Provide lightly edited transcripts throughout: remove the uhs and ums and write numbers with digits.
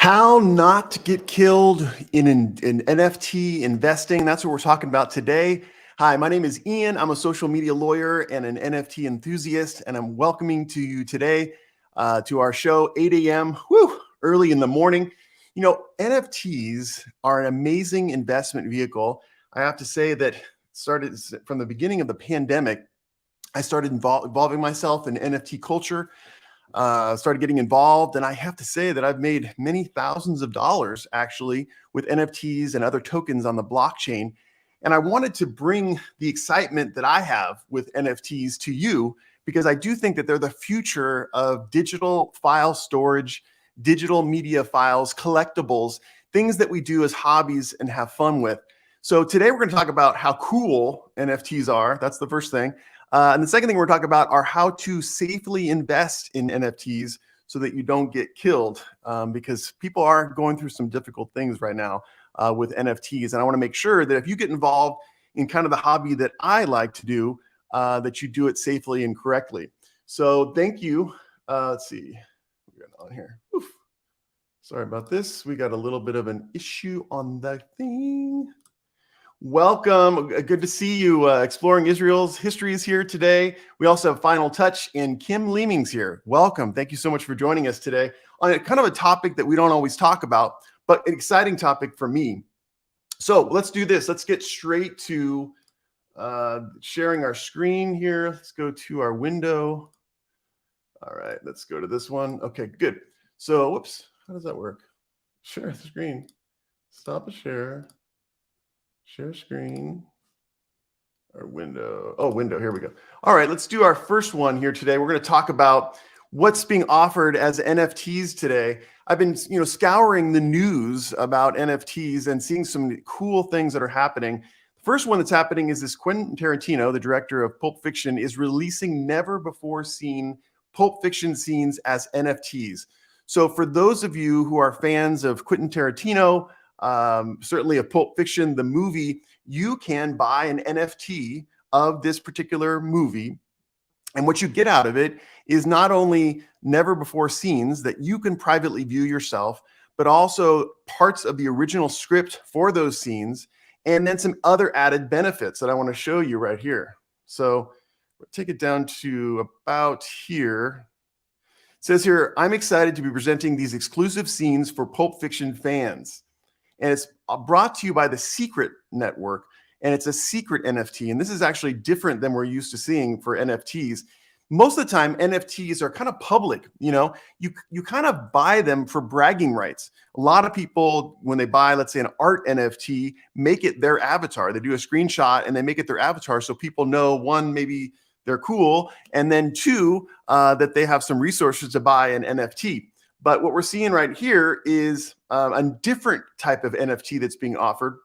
How not to get killed in NFT investing. That's what we're talking about today. Hi, my name is Ian. I'm a social media lawyer and an NFT enthusiast, and I'm welcoming to you today to our show, 8 a.m., early in the morning. You know, NFTs are an amazing investment vehicle. I have to say that started from the beginning of the pandemic, I started involving myself in NFT culture. Started getting involved, and I have to say that I've made many thousands of dollars actually with NFTs and other tokens on the blockchain. And I wanted to bring the excitement that I have with NFTs to you because I do think that they're the future of digital file storage, digital media files, collectibles, things that we do as hobbies and have fun with. So today we're going to talk about how cool NFTs are. That's the first thing. And the second thing we're talking about are how to safely invest in NFTs so that you don't get killed, because people are going through some difficult things right now with NFTs. And I want to make sure that if you get involved in kind of the hobby that I like to do, that you do it safely and correctly. So thank you. Let's see. We're on here. Oof. Sorry about this. We got a little bit of an issue on the thing. Welcome. Good to see you. Exploring Israel's history is here today. We also have Final Touch and Kim Leeming's here. Welcome. Thank you so much for joining us today on a kind of a topic that we don't always talk about, but an exciting topic for me. So let's do this. Let's get straight to sharing our screen here. Let's go to our window. All right, let's go to this one. Okay, good. So, whoops, how does that work? Share the screen. Stop a share. Share screen, our window. Oh, window, here we go. All right, let's do our first one here today. We're going to talk about what's being offered as NFTs today. I've been, scouring the news about NFTs and seeing some cool things that are happening. The first one that's happening is this: Quentin Tarantino, the director of Pulp Fiction, is releasing never before seen Pulp Fiction scenes as NFTs. So for those of you who are fans of Quentin Tarantino, certainly of Pulp Fiction, the movie, you can buy an NFT of this particular movie. And what you get out of it is not only never before scenes that you can privately view yourself, but also parts of the original script for those scenes, and then some other added benefits that I want to show you right here. So we'll take it down to about here. It says here, I'm excited to be presenting these exclusive scenes for Pulp Fiction fans. And it's brought to you by the Secret Network, and it's a secret NFT. And this is actually different than we're used to seeing for NFTs. Most of the time, NFTs are kind of public. You kind of buy them for bragging rights. A lot of people, when they buy, let's say, an art NFT, make it their avatar. They do a screenshot and they make it their avatar so people know, one, maybe they're cool, and then two, that they have some resources to buy an NFT. But what we're seeing right here is a different type of NFT that's being offered.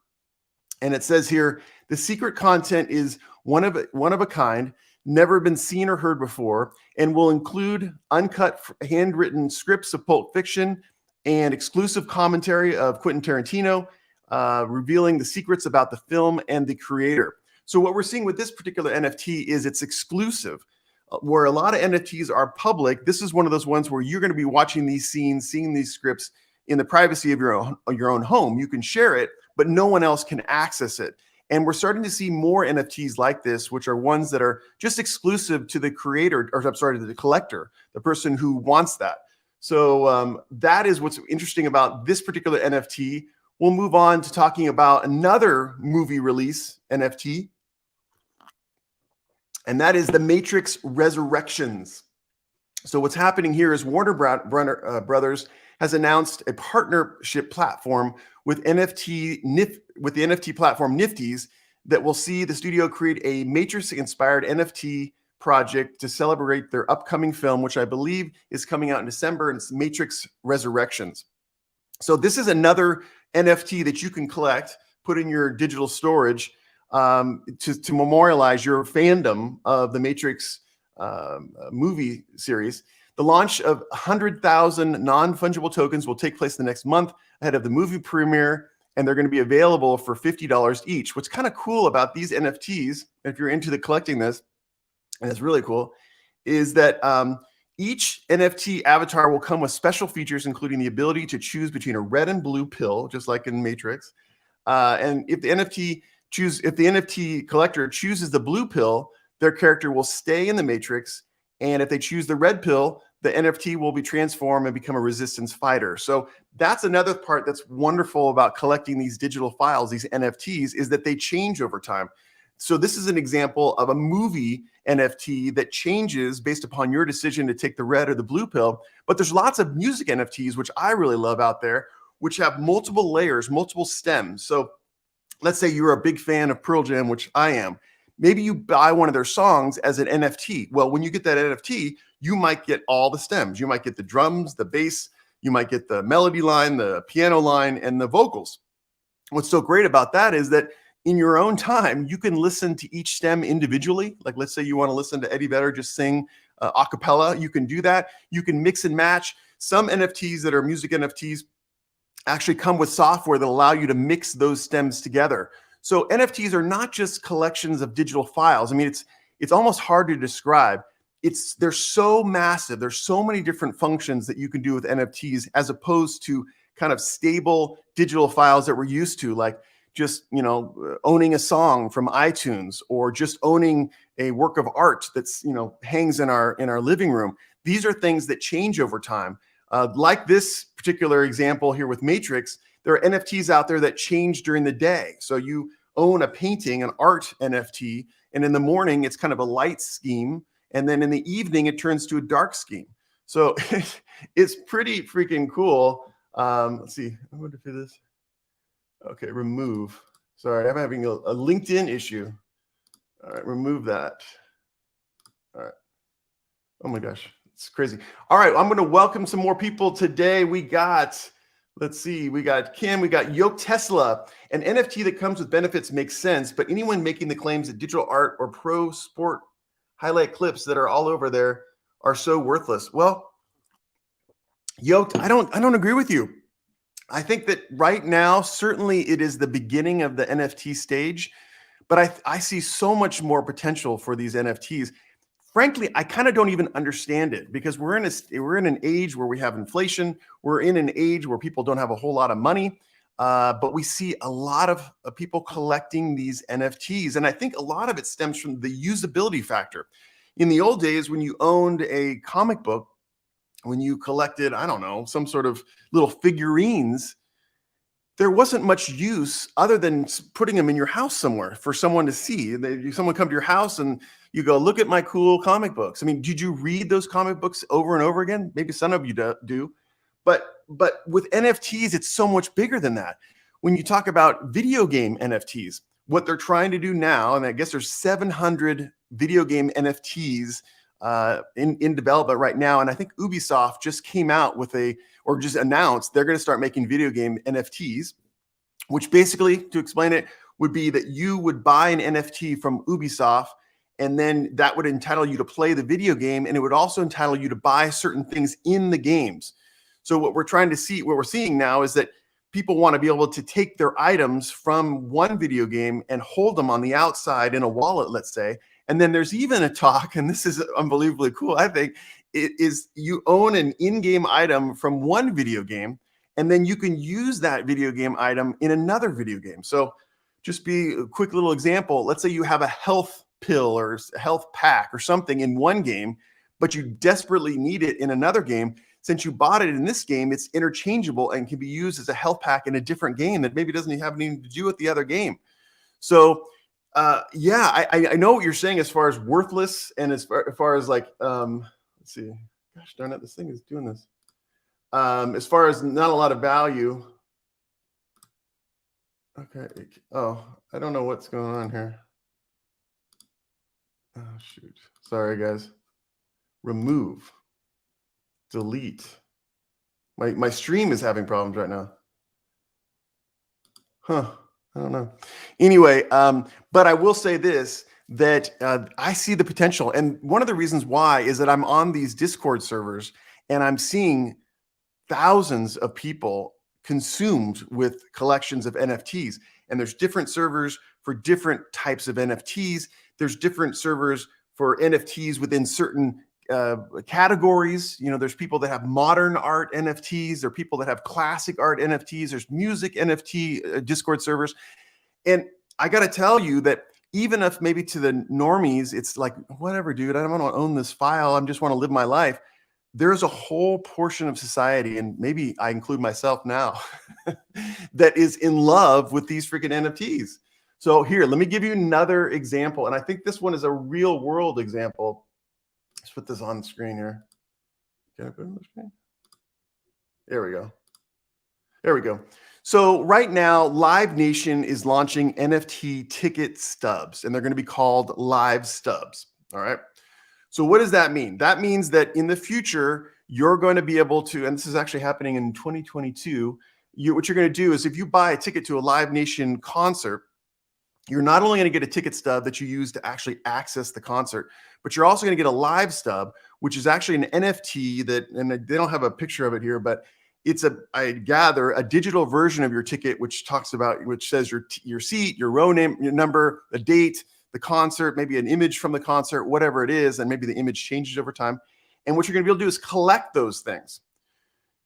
And it says here, the secret content is one of a kind, never been seen or heard before, and will include uncut handwritten scripts of Pulp Fiction and exclusive commentary of Quentin Tarantino, revealing the secrets about the film and the creator. So what we're seeing with this particular NFT is it's exclusive. Where a lot of NFTs are public, this is one of those ones where you're going to be watching these scenes, seeing these scripts in the privacy of your own home. You can share it, but no one else can access it. And we're starting to see more NFTs like this, which are ones that are just exclusive to the creator, or I'm sorry, to the collector, the person who wants that. So that is what's interesting about this particular NFT. We'll move on to talking about another movie release NFT. And that is The Matrix Resurrections. So what's happening here is Warner Brothers has announced a partnership platform with the NFT platform NFTs that will see the studio create a Matrix-inspired NFT project to celebrate their upcoming film, which I believe is coming out in December, and it's Matrix Resurrections. So this is another NFT that you can collect, put in your digital storage, to memorialize your fandom of the Matrix movie series. The launch of 100,000 non-fungible tokens will take place the next month ahead of the movie premiere, and they're going to be available for $50 each. What's kind of cool about these NFTs, if you're into collecting this, and it's really cool, is that Each NFT avatar will come with special features, including the ability to choose between a red and blue pill, just like in Matrix. And if the NFT collector chooses the blue pill, their character will stay in the Matrix. And if they choose the red pill, the NFT will be transformed and become a resistance fighter. So that's another part that's wonderful about collecting these digital files, these NFTs, is that they change over time. So this is an example of a movie NFT that changes based upon your decision to take the red or the blue pill. But there's lots of music NFTs, which I really love out there, which have multiple layers, multiple stems. So let's say you're a big fan of Pearl Jam, which I am. Maybe you buy one of their songs as an NFT. Well, when you get that NFT, you might get all the stems. You might get the drums, the bass, you might get the melody line, the piano line, and the vocals. What's so great about that is that in your own time, you can listen to each stem individually. Like, let's say you want to listen to Eddie Vedder just sing a cappella. You can do that. You can mix and match. Some NFTs that are music NFTs actually come with software that allow you to mix those stems together. So NFTs are not just collections of digital files. I mean, it's almost hard to describe. They're so massive. There's so many different functions that you can do with NFTs as opposed to kind of stable digital files that we're used to, like just, owning a song from iTunes or just owning a work of art that's, hangs in our living room. These are things that change over time. Like this particular example here with Matrix, there are NFTs out there that change during the day. So you own a painting, an art NFT, and in the morning it's kind of a light scheme, and then in the evening it turns to a dark scheme. So it's pretty freaking cool. Let's see. I wonder if it is. Okay, remove. Sorry, I'm having a LinkedIn issue. All right, remove that. All right. Oh my gosh, it's crazy. All right, I'm going to welcome some more people today. We got Kim, we got Yoke Tesla. An NFT that comes with benefits makes sense, but anyone making the claims that digital art or pro sport highlight clips that are all over there are so worthless. Well, Yoke, I don't agree with you. I think that right now, certainly it is the beginning of the NFT stage, but I see so much more potential for these NFTs. Frankly, I kind of don't even understand it because we're in an age where we have inflation. We're in an age where people don't have a whole lot of money, but we see a lot of people collecting these NFTs. And I think a lot of it stems from the usability factor. In the old days, when you owned a comic book, when you collected, I don't know, some sort of little figurines, there wasn't much use other than putting them in your house somewhere for someone to see. Someone come to your house and you go, look at my cool comic books. I mean, did you read those comic books over and over again? Maybe some of you do. But with NFTs, it's so much bigger than that. When you talk about video game NFTs, what they're trying to do now, and I guess there's 700 video game NFTs in development right now. And I think Ubisoft just came out with just announced they're going to start making video game NFTs, which basically, to explain it, would be that you would buy an NFT from Ubisoft, and then that would entitle you to play the video game, and it would also entitle you to buy certain things in the games. So what we're seeing now is that people want to be able to take their items from one video game and hold them on the outside in a wallet, let's say. And then there's even a talk, and this is unbelievably cool, I think, it is you own an in-game item from one video game, and then you can use that video game item in another video game. So just be a quick little example. Let's say you have a health pill or a health pack or something in one game, but you desperately need it in another game. Since you bought it in this game, it's interchangeable and can be used as a health pack in a different game that maybe doesn't have anything to do with the other game. So I know what you're saying as far as worthless and as far as like, let's see, gosh darn it, this thing is doing this. As far as not a lot of value. Okay. Oh, I don't know what's going on here. Oh, shoot. Sorry, guys. Remove. Delete. My stream is having problems right now. Huh. I don't know. Anyway, but I will say this, that I see the potential. And one of the reasons why is that I'm on these Discord servers and I'm seeing thousands of people consumed with collections of NFTs. And there's different servers for different types of NFTs. There's different servers for NFTs within certain categories. There's people that have modern art NFTs. There are people that have classic art NFTs. There's music NFT Discord servers. And I got to tell you that even if maybe to the normies, it's like, whatever, dude, I don't want to own this file. I just want to live my life. There's a whole portion of society, and maybe I include myself now, that is in love with these freaking NFTs. So here, let me give you another example. And I think this one is a real world example. Let's put this on the screen here. Can I put it on the screen? There we go. There we go. So right now, Live Nation is launching NFT ticket stubs, and they're going to be called Live Stubs. All right. So what does that mean? That means that in the future, you're going to be able to, and this is actually happening in 2022, what you're going to do is if you buy a ticket to a Live Nation concert, you're not only going to get a ticket stub that you use to actually access the concert, but you're also going to get a live stub, which is actually an NFT that, and they don't have a picture of it here, but it's I gather, a digital version of your ticket, which says your seat, your row name, your number, the date, the concert, maybe an image from the concert, whatever it is, and maybe the image changes over time. And what you're going to be able to do is collect those things.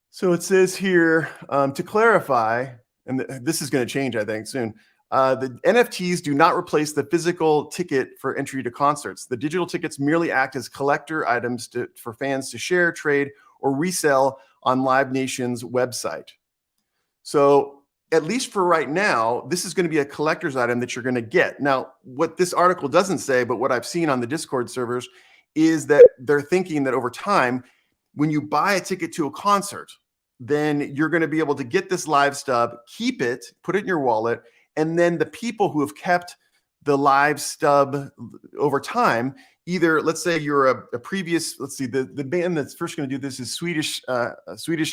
So it says here, to clarify, and this is going to change, I think, soon. The NFTs do not replace the physical ticket for entry to concerts. The digital tickets merely act as collector items for fans to share, trade, or resell on Live Nation's website. So at least for right now, this is going to be a collector's item that you're going to get. Now, what this article doesn't say, but what I've seen on the Discord servers, is that they're thinking that over time, when you buy a ticket to a concert, then you're going to be able to get this live stub, keep it, put it in your wallet, and then the people who have kept the live stub over time, either, let's say you're a previous, let's see, the band that's first going to do this is Swedish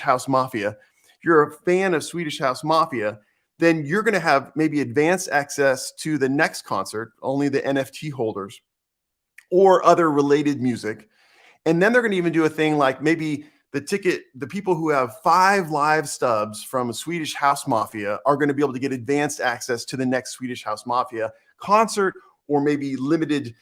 House Mafia. If you're a fan of Swedish House Mafia, then you're going to have maybe advanced access to the next concert, only the NFT holders, or other related music. And then they're going to even do a thing like maybe the people who have 5 live stubs from Swedish House Mafia are going to be able to get advanced access to the next Swedish House Mafia concert, or maybe limited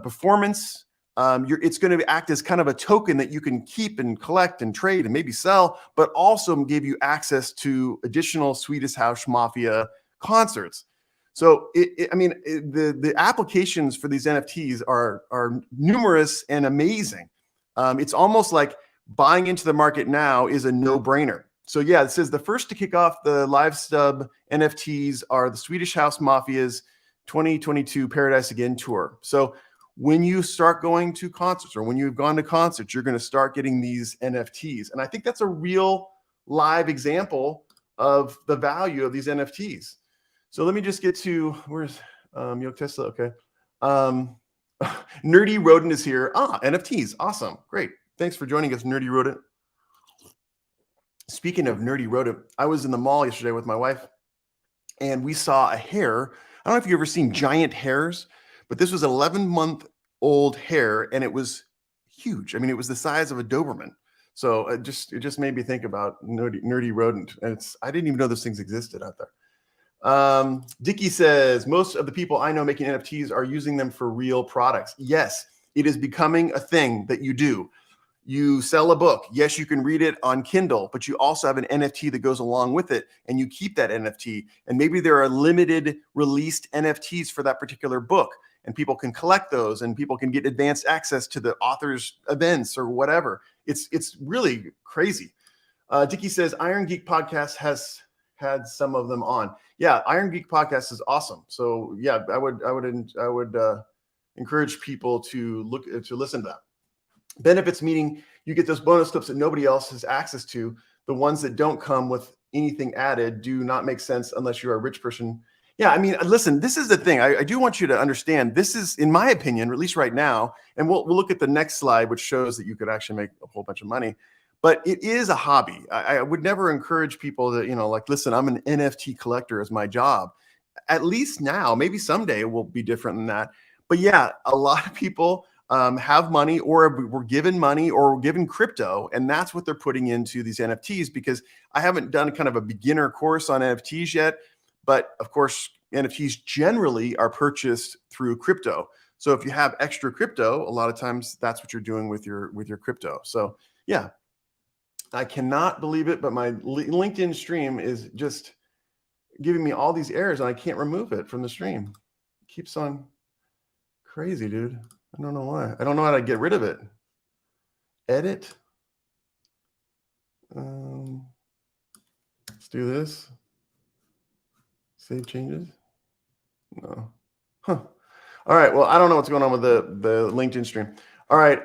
performance. It's going to act as kind of a token that you can keep and collect and trade and maybe sell, but also give you access to additional Swedish House Mafia concerts. So, the applications for these NFTs are numerous and amazing. It's almost like buying into the market now is a no-brainer. So yeah, it says the first to kick off the live stub NFTs are the Swedish House Mafia's 2022 Paradise Again tour. So when you start going to concerts, or when you've gone to concerts, you're going to start getting these NFTs. And I think that's a real live example of the value of these NFTs. So let me just get to, where's Yoke Tesla? Okay. Nerdy Rodent is here. NFTs. Awesome. Great. Thanks for joining us, Nerdy Rodent. Speaking of Nerdy Rodent, I was in the mall yesterday with my wife, and we saw a hare. I don't know if you've ever seen giant hares, but this was an 11-month-old hare, and it was huge. I mean, it was the size of a Doberman. So it just made me think about Nerdy Rodent, and I didn't even know those things existed out there. Dickie says, most of the people I know making NFTs are using them for real products. Yes, it is becoming a thing that you do. You sell a book. Yes, you can read it on Kindle, but you also have an NFT that goes along with it, and you keep that NFT. And maybe there are limited released NFTs for that particular book, and people can collect those, and people can get advanced access to the author's events or whatever. It's really crazy. Dickie says, Iron Geek Podcast has had some of them on. Yeah, Iron Geek Podcast is awesome. So yeah, I would encourage people to listen to that. Benefits meaning you get those bonus clips that nobody else has access to. The ones that don't come with anything added do not make sense unless you're a rich person. Yeah, I mean, listen, this is the thing. I do want you to understand, this is, in my opinion, or at least right now, and we'll look at the next slide, which shows that you could actually make a whole bunch of money. But it is a hobby. I would never encourage people to, listen, I'm an NFT collector as my job. At least now, maybe someday it will be different than that. But yeah, a lot of people have money, or were given money, or were given crypto, and that's what they're putting into these NFTs. Because I haven't done kind of a beginner course on NFTs yet, but of course NFTs generally are purchased through crypto. So if you have extra crypto, a lot of times that's what you're doing with your crypto. So yeah, I cannot believe it, but my LinkedIn stream is just giving me all these errors and I can't remove it from the stream. It keeps on crazy, dude. I don't know why. I don't know how to get rid of it. Edit. Let's do this. Save changes. No. Huh. All right. Well, I don't know what's going on with the LinkedIn stream. All right.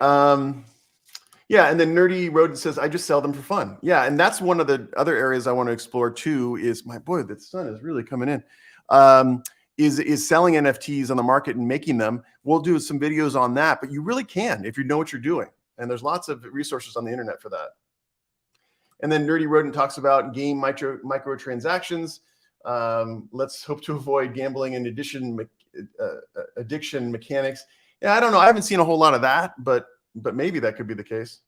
Yeah. And then Nerdy Road says, I just sell them for fun. Yeah. And that's one of the other areas I want to explore too is my boy, the sun is really coming in. Is selling NFTs on the market and making them. We'll do some videos on that, but you really can if you know what you're doing. And there's lots of resources on the internet for that. And then Nerdy Rodent talks about game microtransactions. Let's hope to avoid gambling and addiction mechanics. Yeah, I don't know. I haven't seen a whole lot of that, but maybe that could be the case.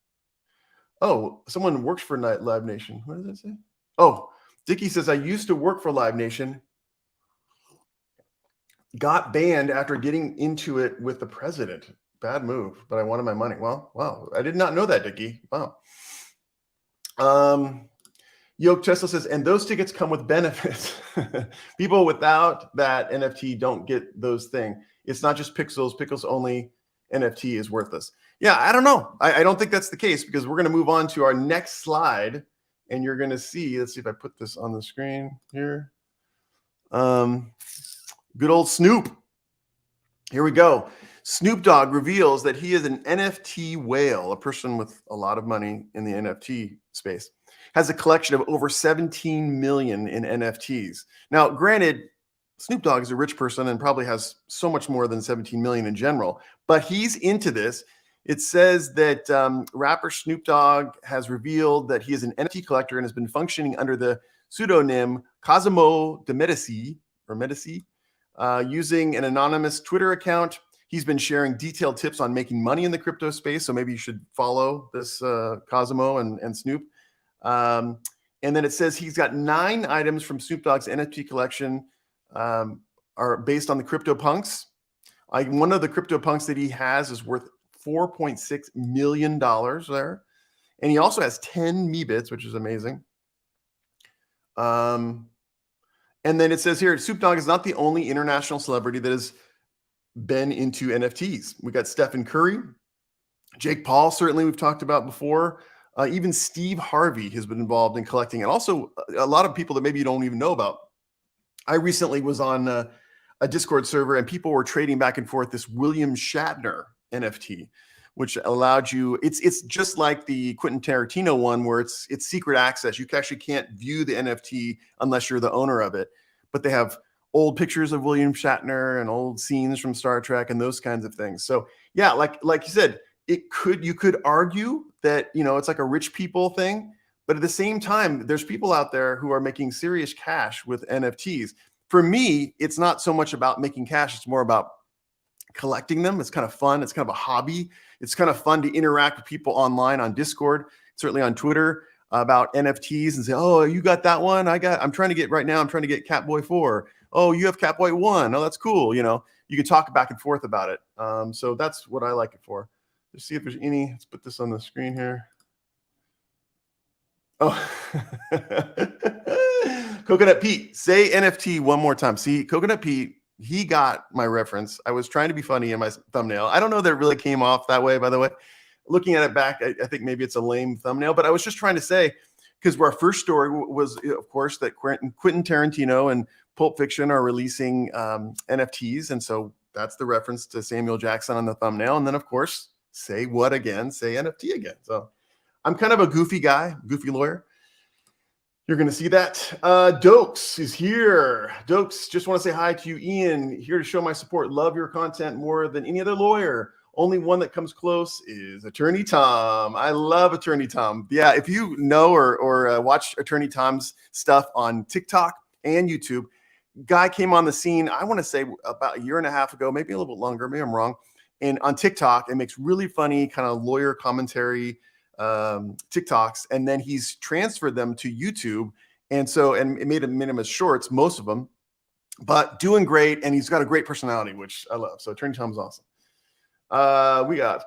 Oh, someone works for Live Nation. What does that say? Oh, Dickie says, I used to work for Live Nation. Got banned after getting into it with the president. Bad move, but I wanted my money. Well, wow. I did not know that, Dickie. Wow. Yoke Tesla says, and those tickets come with benefits. People without that NFT don't get those things. It's not just pixels. Pixels only NFT is worthless. Yeah, I don't know. I don't think that's the case because we're going to move on to our next slide. And you're going to see, let's see if I put this on the screen here. Good old Snoop. Here we go. Snoop Dogg reveals that he is an NFT whale, a person with a lot of money in the NFT space, has a collection of over 17 million in NFTs. Now, granted, Snoop Dogg is a rich person and probably has so much more than 17 million in general, but he's into this. It says that rapper Snoop Dogg has revealed that he is an NFT collector and has been functioning under the pseudonym Cosimo de Medici, using an anonymous Twitter account. He's been sharing detailed tips on making money in the crypto space. So maybe you should follow this Cosimo and Snoop. And then it says he's got 9 items from Snoop Dogg's NFT collection are based on the CryptoPunks. One of the CryptoPunks that he has is worth $4.6 million there. And he also has 10 Meebits, which is amazing. And then it says here, Snoop Dogg is not the only international celebrity that has been into NFTs. We got Stephen Curry, Jake Paul, certainly we've talked about before. Even Steve Harvey has been involved in collecting, and also a lot of people that maybe you don't even know about. I recently was on a Discord server, and people were trading back and forth this William Shatner NFT, which allowed you. It's just like the Quentin Tarantino one, where it's secret access. You actually can't view the NFT unless you're the owner of it. But they have old pictures of William Shatner and old scenes from Star Trek and those kinds of things. So yeah, like you said, you could argue that, it's like a rich people thing, but at the same time, there's people out there who are making serious cash with NFTs. For me, it's not so much about making cash. It's more about collecting them. It's kind of fun. It's kind of a hobby. It's kind of fun to interact with people online on Discord, certainly on Twitter, about NFTs and say, oh, you got that one? I'm trying to get Catboy 4. Oh, you have Catboy 1. Oh, that's cool. You can talk back and forth about it. So that's what I like it for. Let's see if there's any. Let's put this on the screen here. Oh, Coconut Pete, say NFT one more time. See, Coconut Pete, he got my reference. I was trying to be funny in my thumbnail. I don't know that it really came off that way, by the way. Looking at it back, I think maybe it's a lame thumbnail, but I was just trying to say, because our first story was, of course, that Quentin Tarantino and Pulp Fiction are releasing NFTs. And so that's the reference to Samuel Jackson on the thumbnail. And then, of course, say what again? Say NFT again. So I'm kind of a goofy guy, goofy lawyer. You're going to see that. Dokes is here. Dokes, just want to say hi to you, Ian. Here to show my support. Love your content more than any other lawyer. Only one that comes close is Attorney Tom. I love Attorney Tom. Yeah, if you know or watch Attorney Tom's stuff on TikTok and YouTube, guy came on the scene, I want to say about a year and a half ago, maybe a little bit longer, maybe I'm wrong. And on TikTok, it makes really funny kind of lawyer commentary TikToks, and then he's transferred them to YouTube. And it made him as shorts, most of them, but doing great. And he's got a great personality, which I love. So Attorney Tom's awesome. We got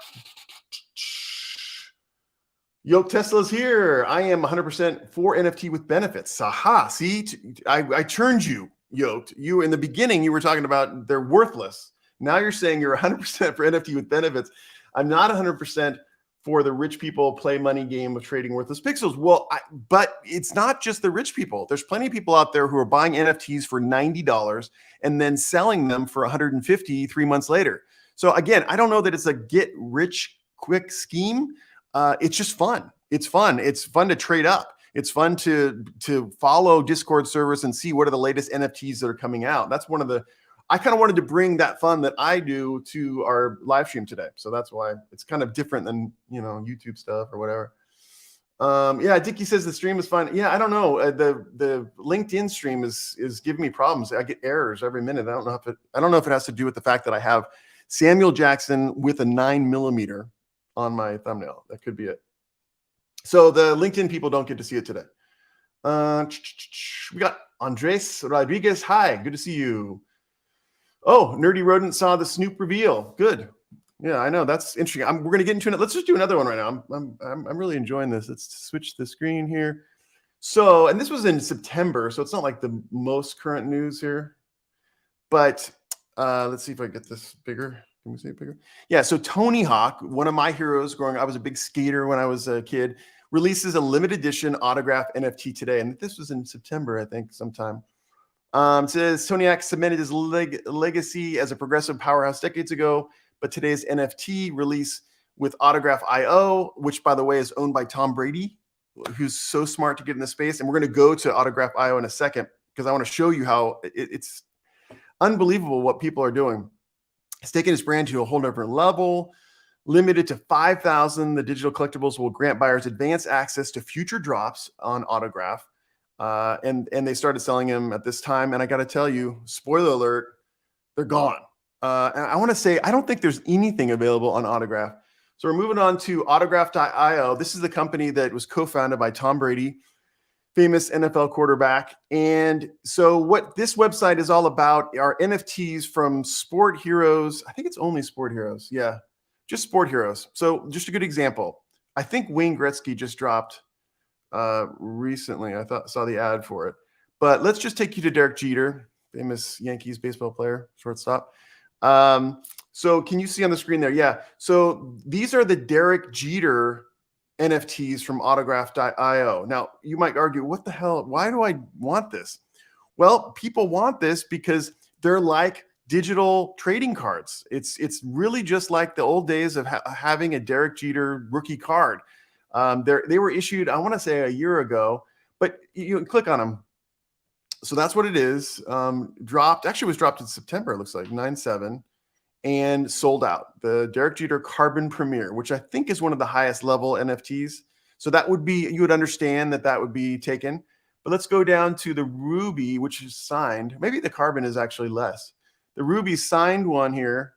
Yo, Tesla's here. I am 100% for NFT with benefits. Aha, see, I turned you, Yo. You in the beginning, you were talking about they're worthless. Now you're saying you're 100% for NFT with benefits. I'm not 100% for the rich people play money game of trading worthless pixels. Well, but it's not just the rich people. There's plenty of people out there who are buying NFTs for $90 and then selling them for 150 3 months later. So again, I don't know that it's a get rich quick scheme. It's just fun. It's fun. It's fun to trade up. It's fun to follow Discord servers and see what are the latest NFTs that are coming out. That's one of the. I kind of wanted to bring that fun that I do to our live stream today. So that's why it's kind of different than YouTube stuff or whatever. Yeah, Dickie says the stream is fine. Yeah, I don't know. The LinkedIn stream is giving me problems. I get errors every minute. I don't know if it has to do with the fact that I have Samuel Jackson with a 9mm on my thumbnail. That could be it. So the LinkedIn people don't get to see it today. We got Andres Rodriguez. Hi, good to see you. Oh, Nerdy Rodent saw the Snoop reveal. Good. Yeah, I know. That's interesting. We're going to get into it. Let's just do another one right now. I'm really enjoying this. Let's switch the screen here. So, and this was in September, so it's not like the most current news here. But let's see if I get this bigger. Can we see it bigger? Yeah, so Tony Hawk, one of my heroes growing up, I was a big skater when I was a kid, releases a limited edition autograph NFT today. And this was in September, I think, sometime. It says Tony Hawk cemented his legacy as a progressive powerhouse decades ago, but today's NFT release with Autograph.io, which, by the way, is owned by Tom Brady, who's so smart to get in the space. And we're going to go to Autograph.io in a second because I want to show you how it's unbelievable what people are doing. It's taken its brand to a whole different level. Limited to 5,000, the digital collectibles will grant buyers advanced access to future drops on Autograph. And they started selling them at this time. And I got to tell you, spoiler alert, they're gone. And I want to say, I don't think there's anything available on Autograph. So we're moving on to Autograph.io. This is the company that was co-founded by Tom Brady, famous NFL quarterback. And so what this website is all about are NFTs from sport heroes. I think it's only sport heroes. Yeah, just sport heroes. So just a good example. I think Wayne Gretzky just dropped recently. I saw the ad for it. But let's just take you to Derek Jeter, famous Yankees baseball player, shortstop. So can you see on the screen there? Yeah. So these are the Derek Jeter NFTs from Autograph.io. Now, you might argue, what the hell? Why do I want this? Well, people want this because they're like digital trading cards. It's really just like the old days of having a Derek Jeter rookie card. They were issued, I want to say, a year ago, but you can click on them. So that's what it is. Actually was dropped in September, it looks like, 9/7, and sold out. The Derek Jeter Carbon Premier, which I think is one of the highest level NFTs. So that would be, you would understand that would be taken. But let's go down to the Ruby, which is signed. Maybe the Carbon is actually less. The Ruby signed one here.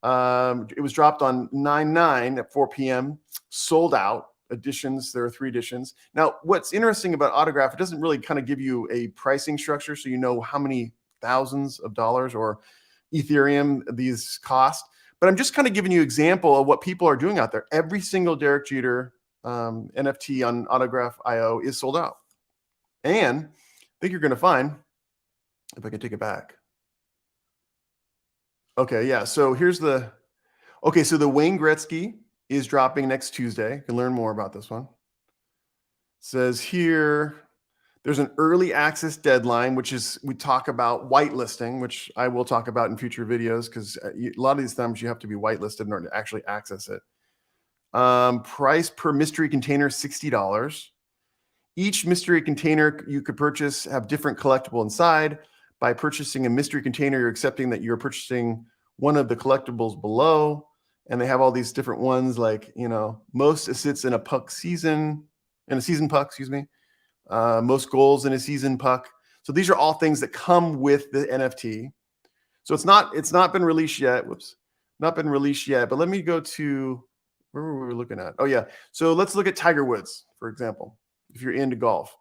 It was dropped on 9/9 at 4 p.m., sold out. Editions, there are 3 editions. Now, what's interesting about Autograph, it doesn't really kind of give you a pricing structure, so you know how many thousands of dollars or Ethereum these cost. But I'm just kind of giving you an example of what people are doing out there. Every single Derek Jeter NFT on Autograph.io is sold out. And I think you're going to find, if I can take it back. Okay, yeah, so here's the, so the Wayne Gretzky is dropping next Tuesday. You can learn more about this one. It says here, there's an early access deadline, which is, we talk about whitelisting, which I will talk about in future videos, because a lot of these times you have to be whitelisted in order to actually access it. Price per mystery container, $60. Each mystery container you could purchase have different collectible inside. By purchasing a mystery container, you're accepting that you're purchasing one of the collectibles below. And they have all these different ones, like, most assists in a season puck, excuse me. Most goals in a season puck. So these are all things that come with the NFT. So it's not been released yet. Whoops, not been released yet. But let me go to, where were we looking at? Oh yeah. So let's look at Tiger Woods, for example, if you're into golf.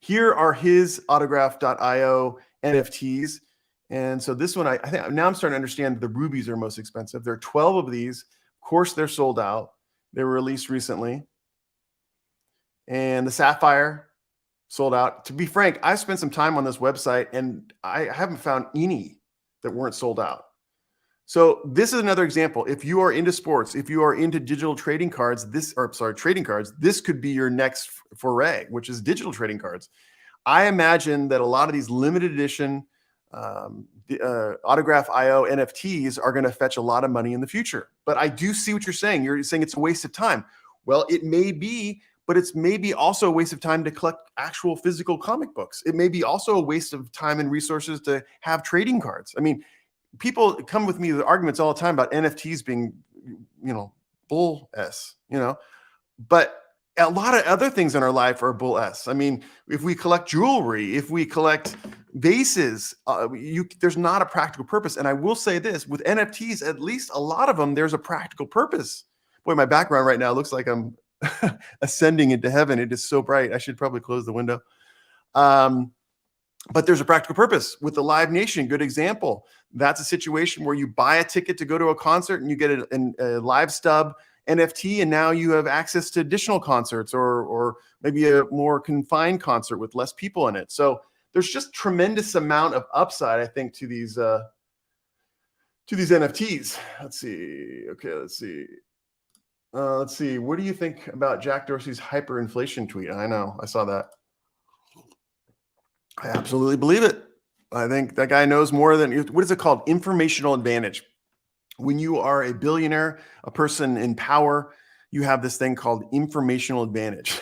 Here are his Autograph.io NFTs. And so this one, I think now I'm starting to understand the rubies are most expensive. There are 12 of these. Of course, they're sold out. They were released recently. And the sapphire sold out. To be frank, I spent some time on this website and I haven't found any that weren't sold out. So this is another example. If you are into sports, if you are into digital trading cards, trading cards, this could be your next foray, which is digital trading cards. I imagine that a lot of these limited edition autograph IO NFTs are going to fetch a lot of money in the future. But I do see what you're saying. You're saying it's a waste of time. Well, it may be, but it's maybe also a waste of time to collect actual physical comic books. It may be also a waste of time and resources to have trading cards. I mean, people come with me with arguments all the time about NFTs being, bull s, but a lot of other things in our life are bull s. I mean, if we collect jewelry, if we collect vases, there's not a practical purpose. And I will say this, with NFTs, at least a lot of them, there's a practical purpose. Boy, my background right now looks like I'm ascending into heaven. It is so bright. I should probably close the window. But there's a practical purpose with the Live Nation. Good example. That's a situation where you buy a ticket to go to a concert and you get a live stub NFT, and now you have access to additional concerts or maybe a more confined concert with less people in it. So there's just tremendous amount of upside, I think, to these NFTs. Let's see. Okay, let's see. Let's see. What do you think about Jack Dorsey's hyperinflation tweet? I know. I saw that. I absolutely believe it. I think that guy knows more than, what is it called? Informational advantage. When you are a billionaire, a person in power, you have this thing called informational advantage.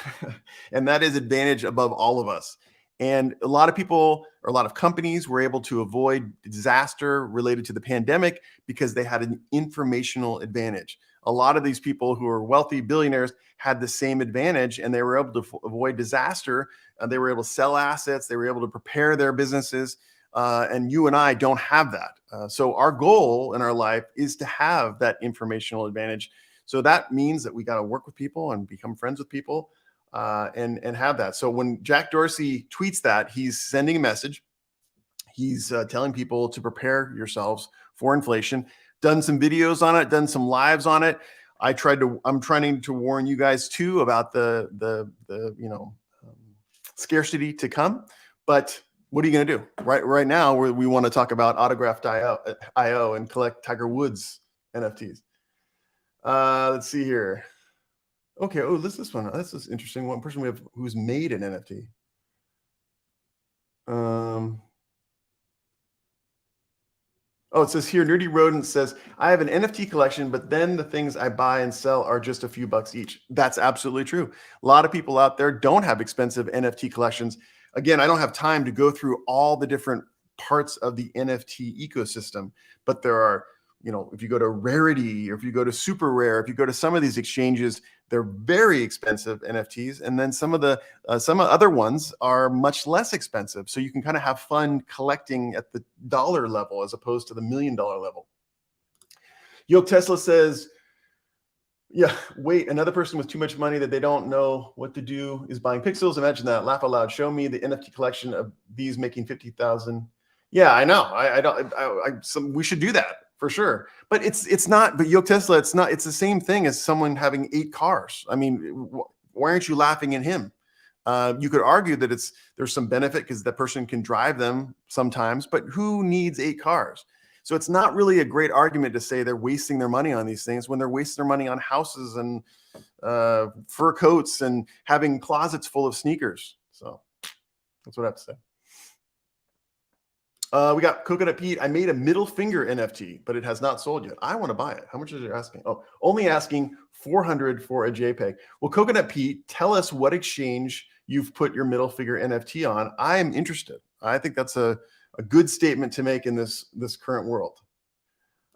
And that is advantage above all of us. And a lot of people or a lot of companies were able to avoid disaster related to the pandemic because they had an informational advantage. A lot of these people who are wealthy billionaires had the same advantage, and they were able to avoid disaster. They were able to sell assets. They were able to prepare their businesses. And you and I don't have that. So our goal in our life is to have that informational advantage. So that means that we got to work with people and become friends with people and have that. So when Jack Dorsey tweets that, he's sending a message. He's telling people to prepare yourselves for inflation. Done some videos on it, done some lives on it. I'm trying to warn you guys too about the scarcity to come. But what are you going to do? Right now, we want to talk about autographed IO and collect Tiger Woods NFTs. Let's see here. Okay. Oh, this one. This is interesting. One person we have who's made an NFT. Oh, it says here, Nerdy Rodent says, I have an NFT collection, but then the things I buy and sell are just a few bucks each. That's absolutely true. A lot of people out there don't have expensive NFT collections. Again, I don't have time to go through all the different parts of the NFT ecosystem, but there are, if you go to Rarity or if you go to Super Rare, if you go to some of these exchanges, they're very expensive NFTs. And then some other ones are much less expensive. So you can kind of have fun collecting at the dollar level as opposed to the $1 million level. Yoke Tesla says, yeah, wait, another person with too much money that they don't know what to do is buying pixels. Imagine that. Laugh out loud. Show me the NFT collection of these making 50,000. Yeah, I know. We should do that for sure. But it's not, but Yoke Tesla, it's the same thing as someone having 8 cars. I mean, why aren't you laughing at him? You could argue that there's some benefit because the person can drive them sometimes, but who needs 8 cars? So it's not really a great argument to say they're wasting their money on these things when they're wasting their money on houses and fur coats and having closets full of sneakers. So that's what I have to say. We got Coconut Pete. I made a middle finger NFT, but it has not sold yet. I want to buy it. How much is it asking? Oh, only asking $400 for a JPEG. Well, Coconut Pete, tell us what exchange you've put your middle finger NFT on. I am interested. I think that's a good statement to make in this current world.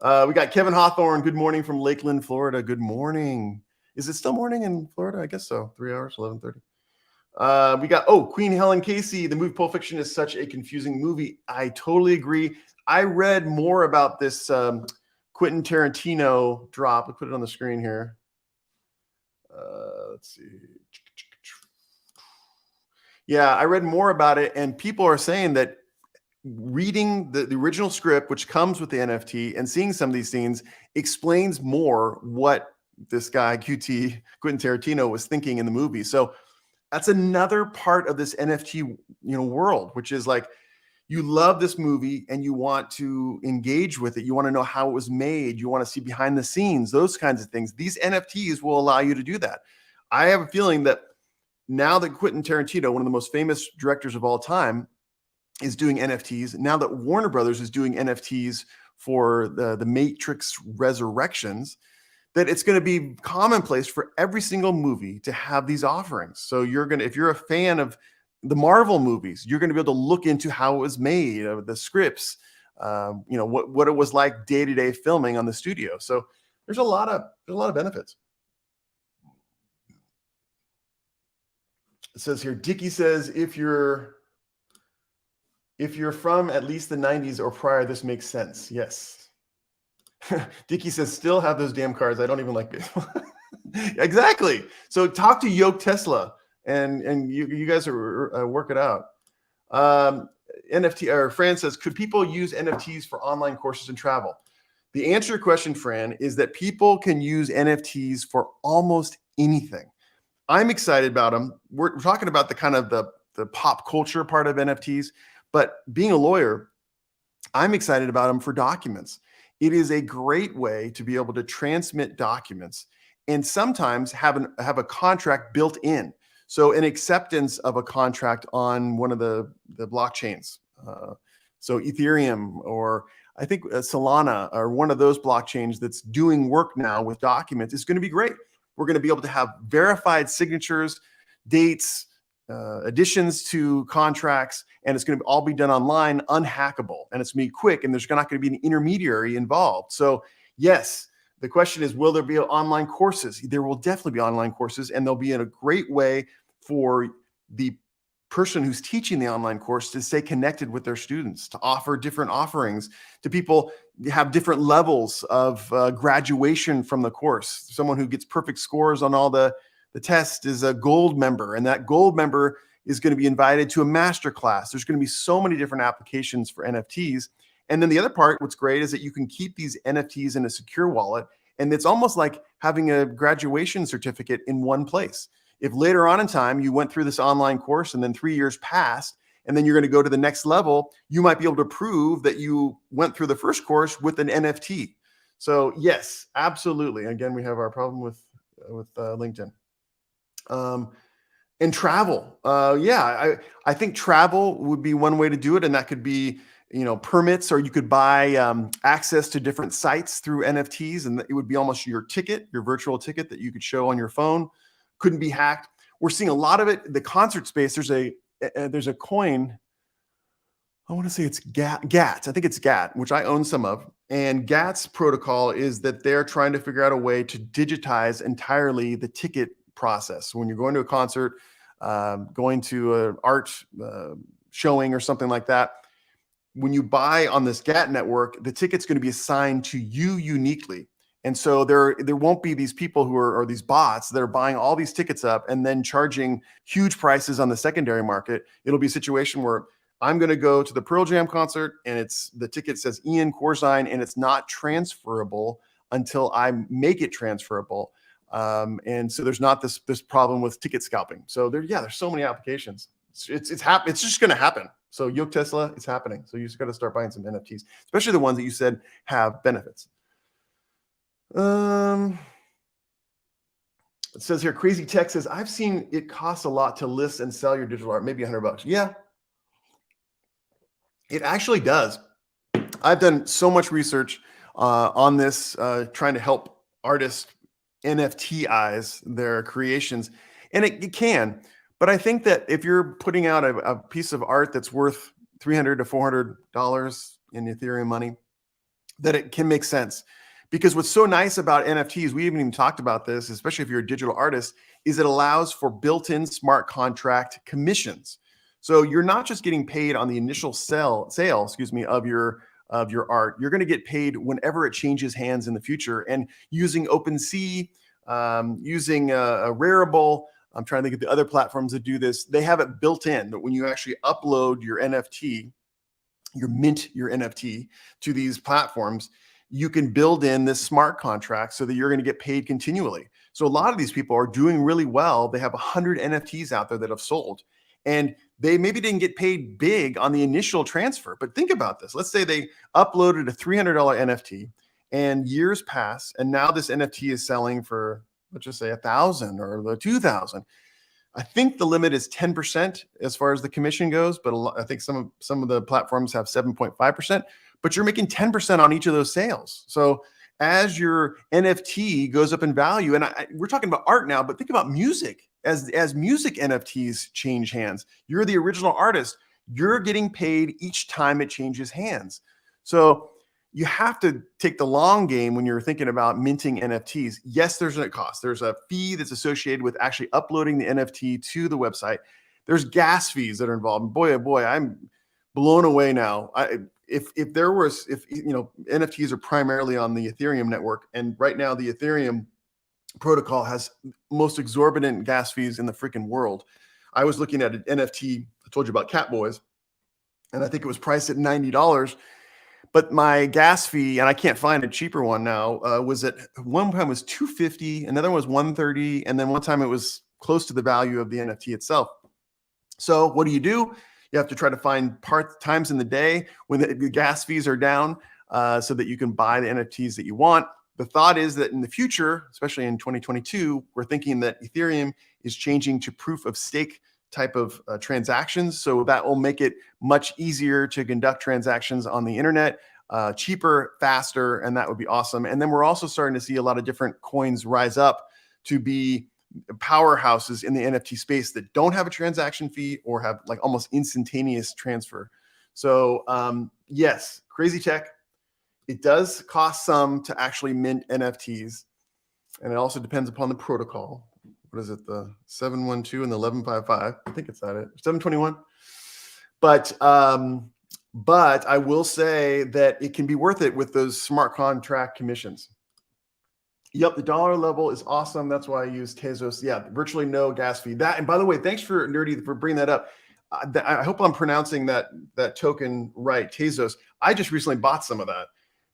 We got Kevin Hawthorne. Good morning from Lakeland, Florida. Good morning. Is it still morning in Florida? I guess so. 3 hours, 11:30. We got, Queen Helen Casey. The movie Pulp Fiction is such a confusing movie. I totally agree. I read more about this Quentin Tarantino drop. I'll put it on the screen here. Let's see. Yeah, I read more about it, and people are saying that reading the original script, which comes with the NFT, and seeing some of these scenes explains more what this guy Quentin Tarantino was thinking in the movie. So that's another part of this NFT, world, which is like, you love this movie and you want to engage with it. You want to know how it was made. You want to see behind the scenes, those kinds of things. These NFTs will allow you to do that. I have a feeling that now that Quentin Tarantino, one of the most famous directors of all time, is doing NFTs, now that Warner Brothers is doing NFTs for the Matrix Resurrections, that it's going to be commonplace for every single movie to have these offerings. So if you're a fan of the Marvel movies, you're going to be able to look into how it was made, the scripts, what it was like day-to-day filming on the studio. So there's a lot of benefits. It says here, Dickie says, if you're from at least the 90s or prior, this makes sense. Yes. Dickie says, still have those damn cards. I don't even like baseball. Exactly. So talk to Yoke Tesla and you guys are work it out. NFT, or Fran says, could people use NFTs for online courses and travel? The answer to your question, Fran, is that people can use NFTs for almost anything. I'm excited about them. We're talking about the kind of the pop culture part of NFTs, but being a lawyer, I'm excited about them for documents. It is a great way to be able to transmit documents and sometimes have a contract built in. So an acceptance of a contract on one of the blockchains. So Ethereum, or I think Solana, or one of those blockchains that's doing work now with documents, is going to be great. We're going to be able to have verified signatures, dates, additions to contracts, and it's going to all be done online, unhackable, and it's going to be quick, and there's not going to be an intermediary involved. So yes, the question is, will there be online courses? There will definitely be online courses, and they'll be in a great way for the person who's teaching the online course to stay connected with their students, to offer different offerings to people, have different levels of graduation from the course. Someone who gets perfect scores on all the test is a gold member, and that gold member is going to be invited to a master class. There's going to be so many different applications for NFTs. And then the other part, what's great, is that you can keep these NFTs in a secure wallet, and it's almost like having a graduation certificate in one place. If later on in time you went through this online course and then 3 years passed, and then you're going to go to the next level, you might be able to prove that you went through the first course with an NFT. So yes, absolutely. Again, we have our problem with LinkedIn. And travel. I think travel would be one way to do it. And that could be, permits, or you could buy access to different sites through NFTs. And it would be almost your ticket, your virtual ticket that you could show on your phone. Couldn't be hacked. We're seeing a lot of it. The concert space, there's a coin. I want to say it's GAT. I think it's GAT, which I own some of. And GAT's protocol is that they're trying to figure out a way to digitize entirely the ticket process. When you're going to a concert, going to an art showing or something like that, when you buy on this GAT network, the ticket's going to be assigned to you uniquely. And so there won't be these people who are, or these bots that are buying all these tickets up and then charging huge prices on the secondary market. It'll be a situation where I'm going to go to the Pearl Jam concert and the ticket says Ian Corzine, and it's not transferable until I make it transferable. And so there's not this problem with ticket scalping. So there's so many applications. It's just going to happen. So Yoke Tesla, it's happening. So you just got to start buying some NFTs, especially the ones that you said have benefits. It says here, Crazy Tech says, I've seen it costs a lot to list and sell your digital art, maybe $100. Yeah, it actually does. I've done so much research on this, trying to help artists NFTize their creations, and it can. But I think that if you're putting out a piece of art that's worth $300 to $400 in Ethereum money, that it can make sense. Because what's so nice about NFTs, we haven't even talked about this, especially if you're a digital artist, is it allows for built-in smart contract commissions. So you're not just getting paid on the initial sale, of your art. You're going to get paid whenever it changes hands in the future. And using OpenSea, using a Rarible, I'm trying to think of the other platforms that do this. They have it built in that when you actually upload your NFT, mint your NFT to these platforms, you can build in this smart contract so that you're going to get paid continually. So a lot of these people are doing really well. They have 100 NFTs out there that have sold, and they maybe didn't get paid big on the initial transfer. But think about this. Let's say they uploaded a $300 NFT and years pass, and now this NFT is selling for, let's just say, 1,000 or 2,000. I think the limit is 10% as far as the commission goes, but I think some of the platforms have 7.5%, but you're making 10% on each of those sales. So as your NFT goes up in value, and we're talking about art now, but think about music. As music NFTs change hands, you're the original artist. You're getting paid each time it changes hands. So you have to take the long game when you're thinking about minting NFTs. Yes, there's a cost. There's a fee that's associated with actually uploading the NFT to the website. There's gas fees that are involved. And boy, oh boy, I'm blown away now. If NFTs are primarily on the Ethereum network, and right now the Ethereum protocol has most exorbitant gas fees in the freaking world. I was looking at an NFT. I told you about Catboys, and I think it was priced at $90. But my gas fee, and I can't find a cheaper one now, was at one time was $250, another one was $130, and then one time it was close to the value of the NFT itself. So what do? You have to try to find times in the day when the gas fees are down, so that you can buy the NFTs that you want. The thought is that in the future, especially in 2022, we're thinking that Ethereum is changing to proof of stake type of transactions. So that will make it much easier to conduct transactions on the internet, cheaper, faster, and that would be awesome. And then we're also starting to see a lot of different coins rise up to be powerhouses in the NFT space that don't have a transaction fee or have like almost instantaneous transfer. So yes, crazy tech. It does cost some to actually mint NFTs, and it also depends upon the protocol. What is it? The 712 and the 1155. I think it's that it. 721. But I will say that it can be worth it with those smart contract commissions. Yep, the dollar level is awesome. That's why I use Tezos. Yeah, virtually no gas fee. That, and by the way, thanks for Nerdy for bringing that up. I hope I'm pronouncing that token right, Tezos. I just recently bought some of that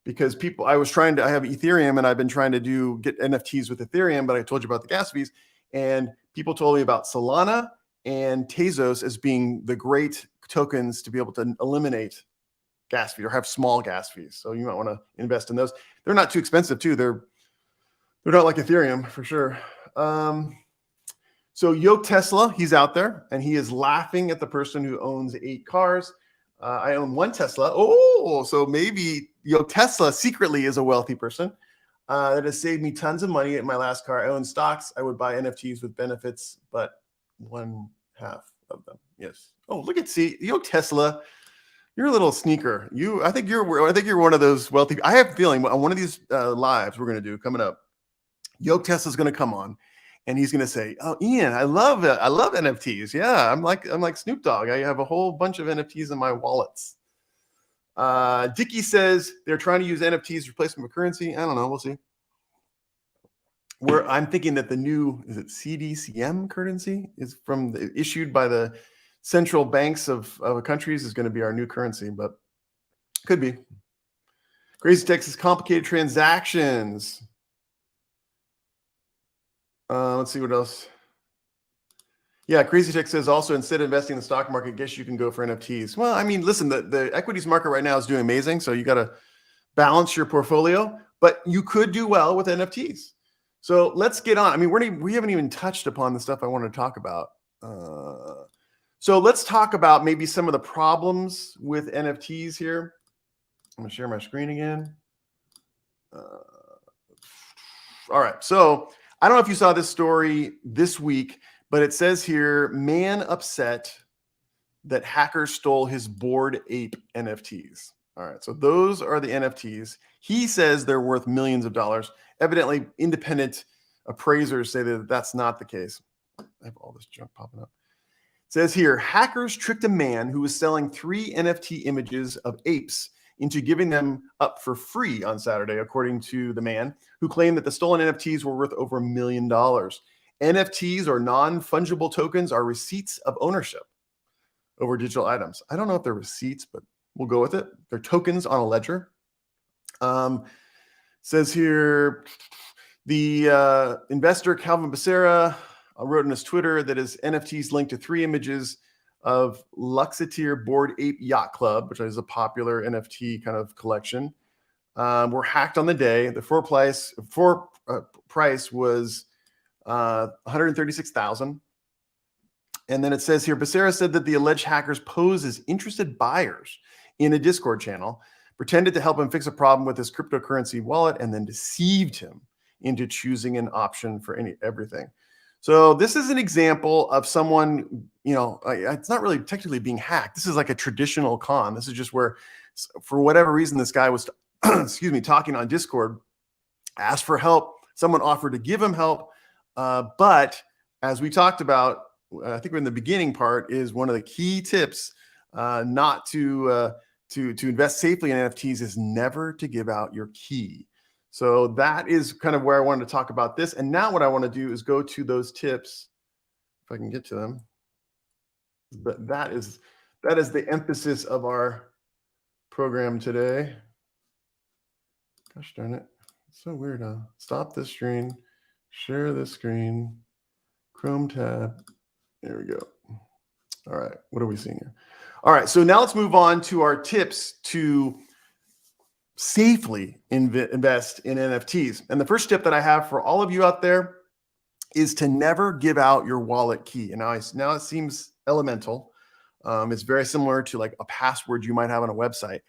because I have Ethereum and I've been trying to get NFTs with Ethereum, but I told you about the gas fees. And people told me about Solana and Tezos as being the great tokens to be able to eliminate gas fee or have small gas fees. So you might want to invest in those. They're not too expensive too. They're not like Ethereum for sure. So Yoke Tesla, he's out there and he is laughing at the person who owns 8 cars. I own 1 Tesla. Oh, so maybe Yoke Tesla secretly is a wealthy person. That has saved me tons of money at my last car. I own stocks. I would buy NFTs with benefits, but 1/2 of them. Yes. Oh, look at Yoke Tesla. You're a little sneaker. I think you're one of those wealthy. I have a feeling on one of these lives we're going to do coming up, Yoke Tesla's going to come on, and he's going to say, "Oh, Ian, I love it. I love NFTs. Yeah, I'm like Snoop Dogg. I have a whole bunch of NFTs in my wallets." Dickie says they're trying to use NFTs to replace them with currency. I don't know. We'll see. I'm thinking that the new, is it CDCM currency is issued by the central banks of countries is going to be our new currency, but could be. Crazy Texas complicated transactions. Let's see what else. Yeah, Crazy Tech says also instead of investing in the stock market, guess you can go for NFTs. Well, I mean, listen, the equities market right now is doing amazing, so you got to balance your portfolio, but you could do well with NFTs. So let's get on. I mean, we haven't even touched upon the stuff I want to talk about. So let's talk about maybe some of the problems with NFTs here. I'm going to share my screen again. All right. So I don't know if you saw this story this week, but it says here, man upset that hackers stole his Bored Ape NFTs. All right. So those are the NFTs. He says they're worth millions of dollars. Evidently, independent appraisers say that that's not the case. I have all this junk popping up. It says here, hackers tricked a man who was selling 3 NFT images of apes into giving them up for free on Saturday, according to the man, who claimed that the stolen NFTs were worth over $1 million. NFTs, or non-fungible tokens, are receipts of ownership over digital items. I don't know if they're receipts, but We'll go with it. They're tokens on a ledger. Says here, the investor Calvin Becerra wrote on his Twitter that his NFTs linked to 3 images of Luxateer Bored Ape Yacht Club, which is a popular NFT kind of collection, were hacked on the day. The floor price was 136,000. And then it says here, Becerra said that the alleged hackers posed as interested buyers in a Discord channel, pretended to help him fix a problem with his cryptocurrency wallet, and then deceived him into choosing an option for everything. So this is an example of someone, it's not really technically being hacked. This is like a traditional con. This is just where, for whatever reason, this guy was, talking on Discord, asked for help. Someone offered to give him help. But as we talked about, I think in the beginning part, is one of the key tips not to invest safely in NFTs is never to give out your key. So that is kind of where I wanted to talk about this. And now what I want to do is go to those tips, if I can get to them. But that is the emphasis of our program today. Gosh darn it. It's so weird. Stop this screen, share this screen, Chrome tab. There we go. All right. What are we seeing here? All right. So now let's move on to our tips to safely invest in NFTs. And the first tip that I have for all of you out there is to never give out your wallet key. And now it seems elemental. It's very similar to like a password you might have on a website.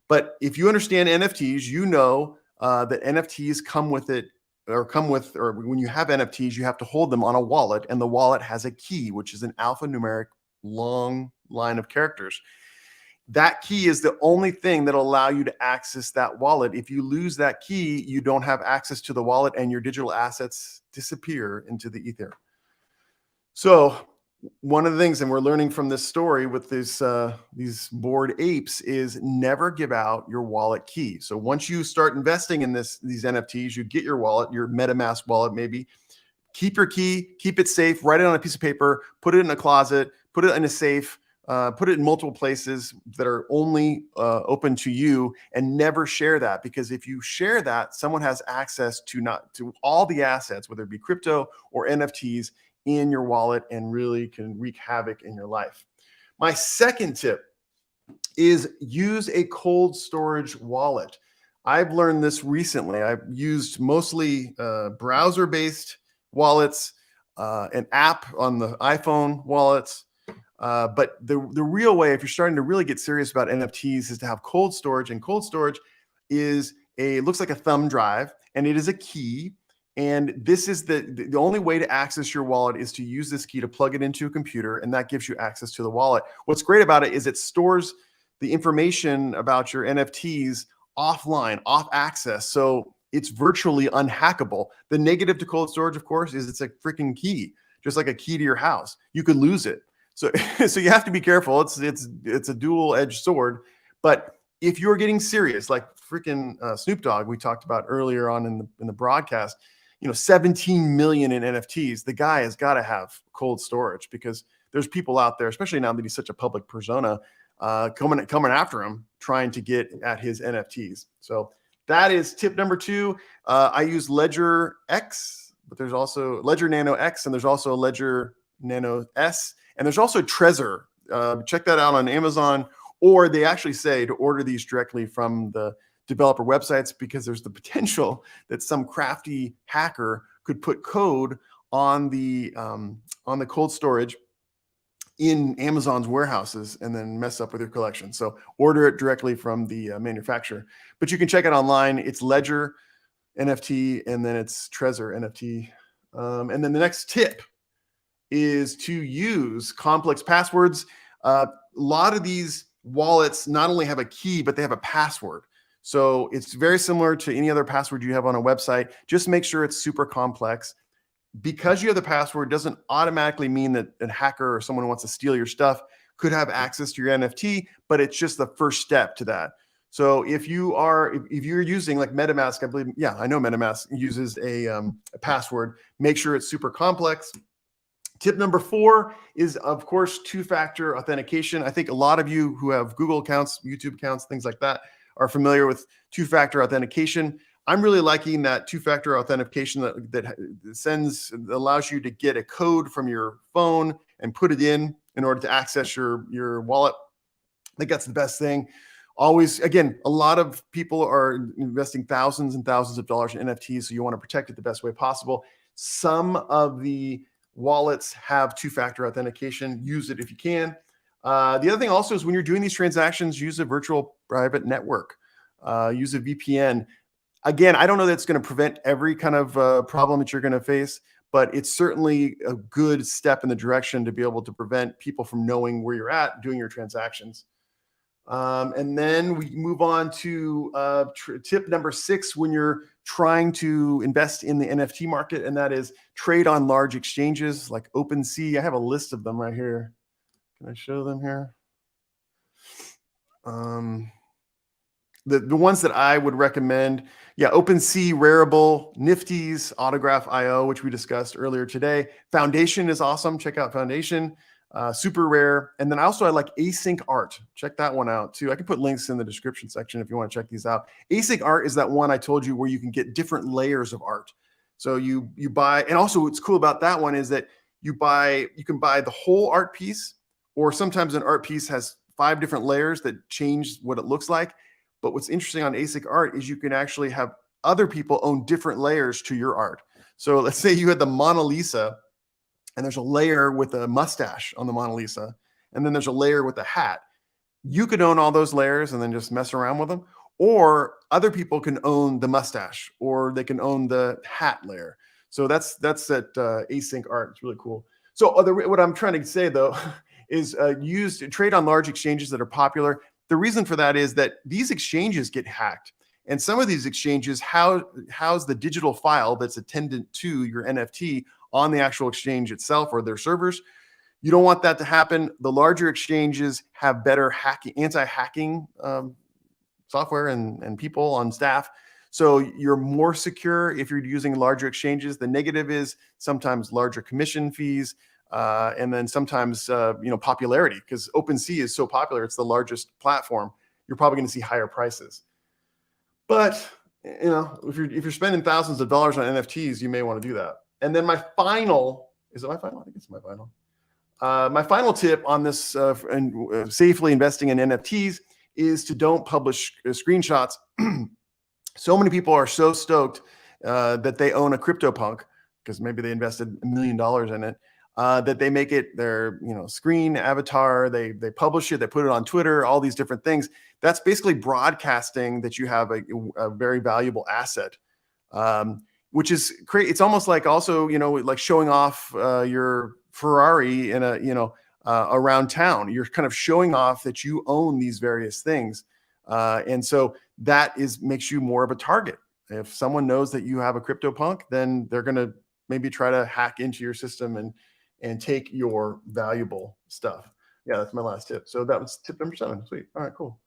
But if you understand NFTs, you know that NFTs come with it, or when you have NFTs, you have to hold them on a wallet, and the wallet has a key, which is an alphanumeric long line of characters. That key is the only thing that'll allow you to access that wallet. If you lose that key, you don't have access to the wallet, and your digital assets disappear into the ether. So one of the things, and we're learning from this story with these bored apes, is never give out your wallet key. So once you start investing in these NFTs, you get your wallet, your MetaMask wallet maybe, keep your key, keep it safe, write it on a piece of paper, put it in a closet, put it in a safe, put it in multiple places that are only open to you, and never share that. Because if you share that, someone has access to all the assets, whether it be crypto or NFTs, in your wallet, and really can wreak havoc in your life. My second tip is use a cold storage wallet. I've learned this recently. I've used mostly browser-based wallets, an app on the iPhone wallets. But the real way, if you're starting to really get serious about NFTs, is to have cold storage. And cold storage looks like a thumb drive, and it is a key. And this is the only way to access your wallet is to use this key to plug it into a computer, and that gives you access to the wallet. What's great about it is it stores the information about your NFTs offline, off access. So it's virtually unhackable. The negative to cold storage, of course, is it's a freaking key, just like a key to your house. You could lose it. So you have to be careful. It's a dual-edged sword. But if you're getting serious, like freaking Snoop Dogg we talked about earlier on in the broadcast, 17 million in NFTs, the guy has got to have cold storage, because there's people out there, especially now that he's such a public persona, coming after him, trying to get at his NFTs. So that is tip number 2. I use Ledger X, but there's also Ledger Nano X, and there's also Ledger Nano S, and there's also Trezor. Check that out on Amazon, or they actually say to order these directly from the developer websites, because there's the potential that some crafty hacker could put code on the cold storage in Amazon's warehouses and then mess up with your collection. So order it directly from the manufacturer. But you can check it online. It's Ledger NFT, and then it's Trezor NFT. And then the next tip is to use complex passwords. A lot of these wallets not only have a key, but they have a password. So it's very similar to any other password you have on a website. Just make sure it's super complex. Because you have the password doesn't automatically mean that a hacker or someone who wants to steal your stuff could have access to your NFT, but it's just the first step to that. So if you're using like MetaMask, I believe, I know MetaMask uses a password. Make sure it's super complex. Tip number 4 is, of course, two-factor authentication. I think a lot of you who have Google accounts, YouTube accounts, things like that are familiar with two-factor authentication. I'm really liking that two-factor authentication that allows you to get a code from your phone and put it in order to access your wallet. I think that's the best thing. Always, again, a lot of people are investing thousands and thousands of dollars in NFTs, so you want to protect it the best way possible. Some of the wallets have two-factor authentication. Use it if you can. The other thing also is when you're doing these transactions, use a virtual private network. Use a VPN. Again, I don't know that it's going to prevent every kind of problem that you're going to face, but it's certainly a good step in the direction to be able to prevent people from knowing where you're at doing your transactions. And then we move on to tip number 6 when you're trying to invest in the NFT market, and that is trade on large exchanges like OpenSea. I have a list of them right here. Can I show them here? The ones that I would recommend, OpenSea, Rarible, Nifty's, Autograph.io, which we discussed earlier today. Foundation is awesome. Check out Foundation. Super rare. And then I like Async Art. Check that one out too. I can put links in the description section if you want to check these out. Async Art is that one I told you where you can get different layers of art. So you buy, and also what's cool about that one is that you can buy the whole art piece, or sometimes an art piece has 5 different layers that change what it looks like. But what's interesting on Async Art is you can actually have other people own different layers to your art. So let's say you had the Mona Lisa, and there's a layer with a mustache on the Mona Lisa, and then there's a layer with a hat. You could own all those layers and then just mess around with them, or other people can own the mustache, or they can own the hat layer. So that's at Async Art. It's really cool. So what I'm trying to say though is trade on large exchanges that are popular. The reason for that is that these exchanges get hacked, and some of these exchanges house the digital file that's attendant to your NFT on the actual exchange itself or their servers. You don't want that to happen. The larger exchanges have better anti-hacking software and people on staff. So you're more secure if you're using larger exchanges. The negative is sometimes larger commission fees, and then sometimes popularity, because OpenSea is so popular. It's the largest platform. You're probably going to see higher prices. But if you're spending thousands of dollars on NFTs, you may want to do that. And then my final tip on this safely investing in NFTs is to don't publish screenshots. So many people are so stoked that they own a CryptoPunk because maybe they invested $1 million in it, that they make it their screen avatar. They publish it. They put it on Twitter. All these different things. That's basically broadcasting that you have a very valuable asset. Which is great. It's almost like also, like showing off your Ferrari in around town. You're kind of showing off that you own these various things. And so that makes you more of a target. If someone knows that you have a CryptoPunk, then they're going to maybe try to hack into your system and take your valuable stuff. Yeah, that's my last tip. So that was tip number 7. Sweet. All right, cool.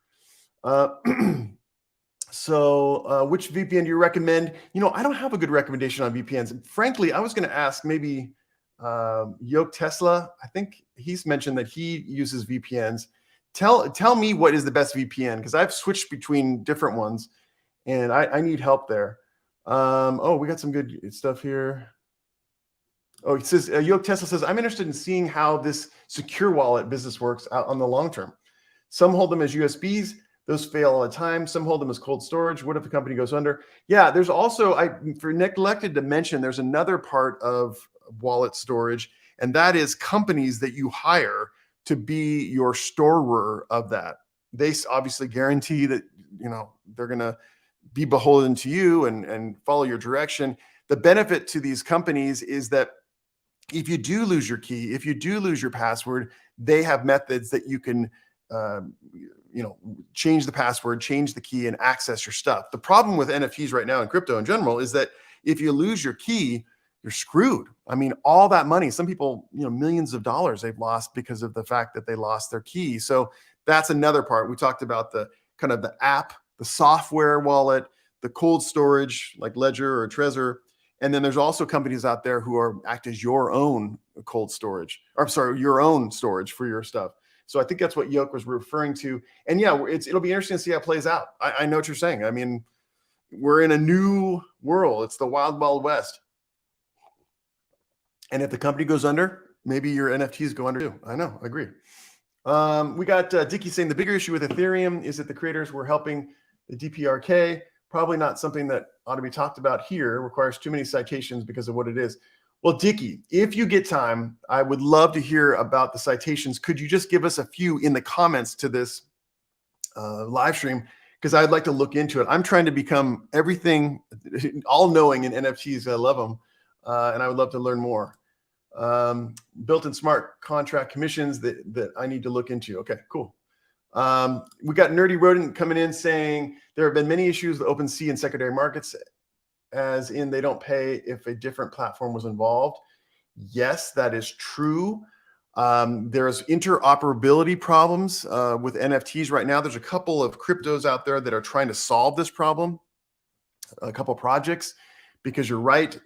So which VPN do you recommend? I don't have a good recommendation on VPNs. Frankly, I was going to ask maybe Yoke Tesla. I think he's mentioned that he uses VPNs. Tell me what is the best VPN, because I've switched between different ones and I need help there. We got some good stuff here. Oh, it says Yoke Tesla says, I'm interested in seeing how this secure wallet business works out on the long term. Some hold them as USBs. Those fail all the time. Some hold them as cold storage. What if the company goes under? Yeah, there's also, neglected to mention, there's another part of wallet storage, and that is companies that you hire to be your storer of that. They obviously guarantee that, they're going to be beholden to you and follow your direction. The benefit to these companies is that if you do lose your key, if you do lose your password, they have methods that you can change the password, change the key, and access your stuff. The problem with NFTs right now and crypto in general is that if you lose your key, you're screwed. I mean, all that money, some people, millions of dollars they've lost because of the fact that they lost their key. So that's another part. We talked about the kind of the app, the software wallet, the cold storage like Ledger or Trezor. And then there's also companies out there who act as your own cold storage, or I'm sorry, your own storage for your stuff. So I think that's what Yoke was referring to. And yeah, it'll be interesting to see how it plays out. I know what you're saying. I mean, we're in a new world. It's the wild, wild west. And if the company goes under, maybe your NFTs go under too. I know, I agree. We got Dickie saying the bigger issue with Ethereum is that the creators were helping the DPRK. Probably not something that ought to be talked about here. It requires too many citations because of what it is. Well, Dickie, if you get time, I would love to hear about the citations. Could you just give us a few in the comments to this live stream? Because I'd like to look into it. I'm trying to become everything, all knowing in NFTs. I love them. And I would love to learn more. Built-in smart contract commissions that I need to look into. Okay, cool. We got Nerdy Rodent coming in saying there have been many issues with OpenSea and secondary markets, as in they don't pay if a different platform was involved. Yes, that is true. There's interoperability problems with NFTs right now. There's a couple of cryptos out there that are trying to solve this problem, a couple projects, because you're right.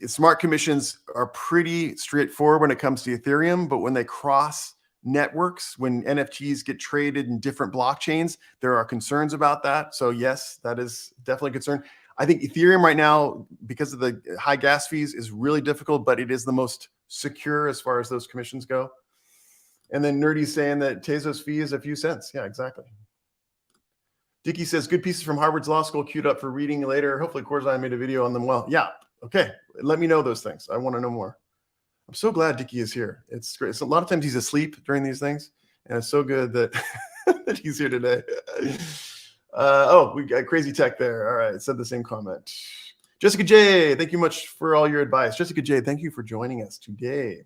Smart commissions are pretty straightforward when it comes to Ethereum, but when they cross networks, when NFTs get traded in different blockchains, there are concerns about that. So yes, that is definitely a concern. I think Ethereum right now, because of the high gas fees, is really difficult, but it is the most secure as far as those commissions go. And then Nerdy's saying that Tezos fee is a few cents. Yeah, exactly. Dickie says, good pieces from Harvard's Law School queued up for reading later. Hopefully Corzine made a video on them. Well, yeah. Okay. Let me know those things. I want to know more. I'm so glad Dickie is here. It's great. So a lot of times he's asleep during these things, and it's so good that, that he's here today. We got Crazy Tech there. All right. It said the same comment. Jessica J, thank you much for all your advice. Jessica J, thank you for joining us today.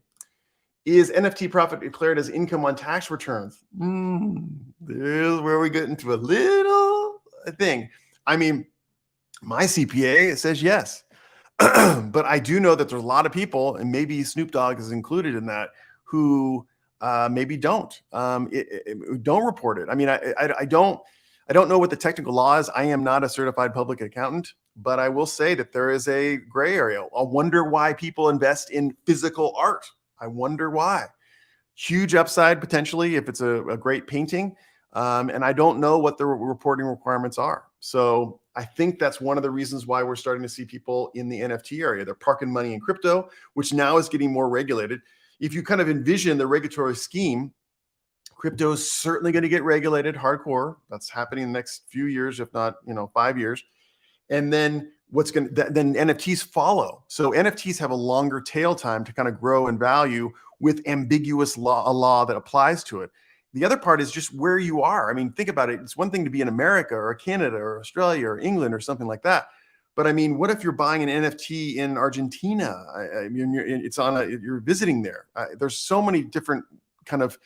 Is NFT profit declared as income on tax returns? There's where we get into a little thing. I mean, my CPA says yes. But I do know that there's a lot of people, and maybe Snoop Dogg is included in that, who maybe don't report it. I mean, I don't know what the technical law is. I am not a certified public accountant, but I will say that there is a gray area. I wonder why people invest in physical art. I wonder why. Huge upside potentially if it's a great painting. And I don't know what the reporting requirements are. So I think that's one of the reasons why we're starting to see people in the NFT area. They're parking money in crypto, which now is getting more regulated. If you kind of envision the regulatory scheme, crypto is certainly going to get regulated hardcore. That's happening in the next few years, if not 5 years. And then then NFTs follow. So NFTs have a longer tail time to kind of grow in value with ambiguous law, a law that applies to it. The other part is just where you are. I mean, think about it. It's one thing to be in America or Canada or Australia or England or something like that. But I mean, what if you're buying an NFT in Argentina? I mean, you're visiting there. There's so many different kind of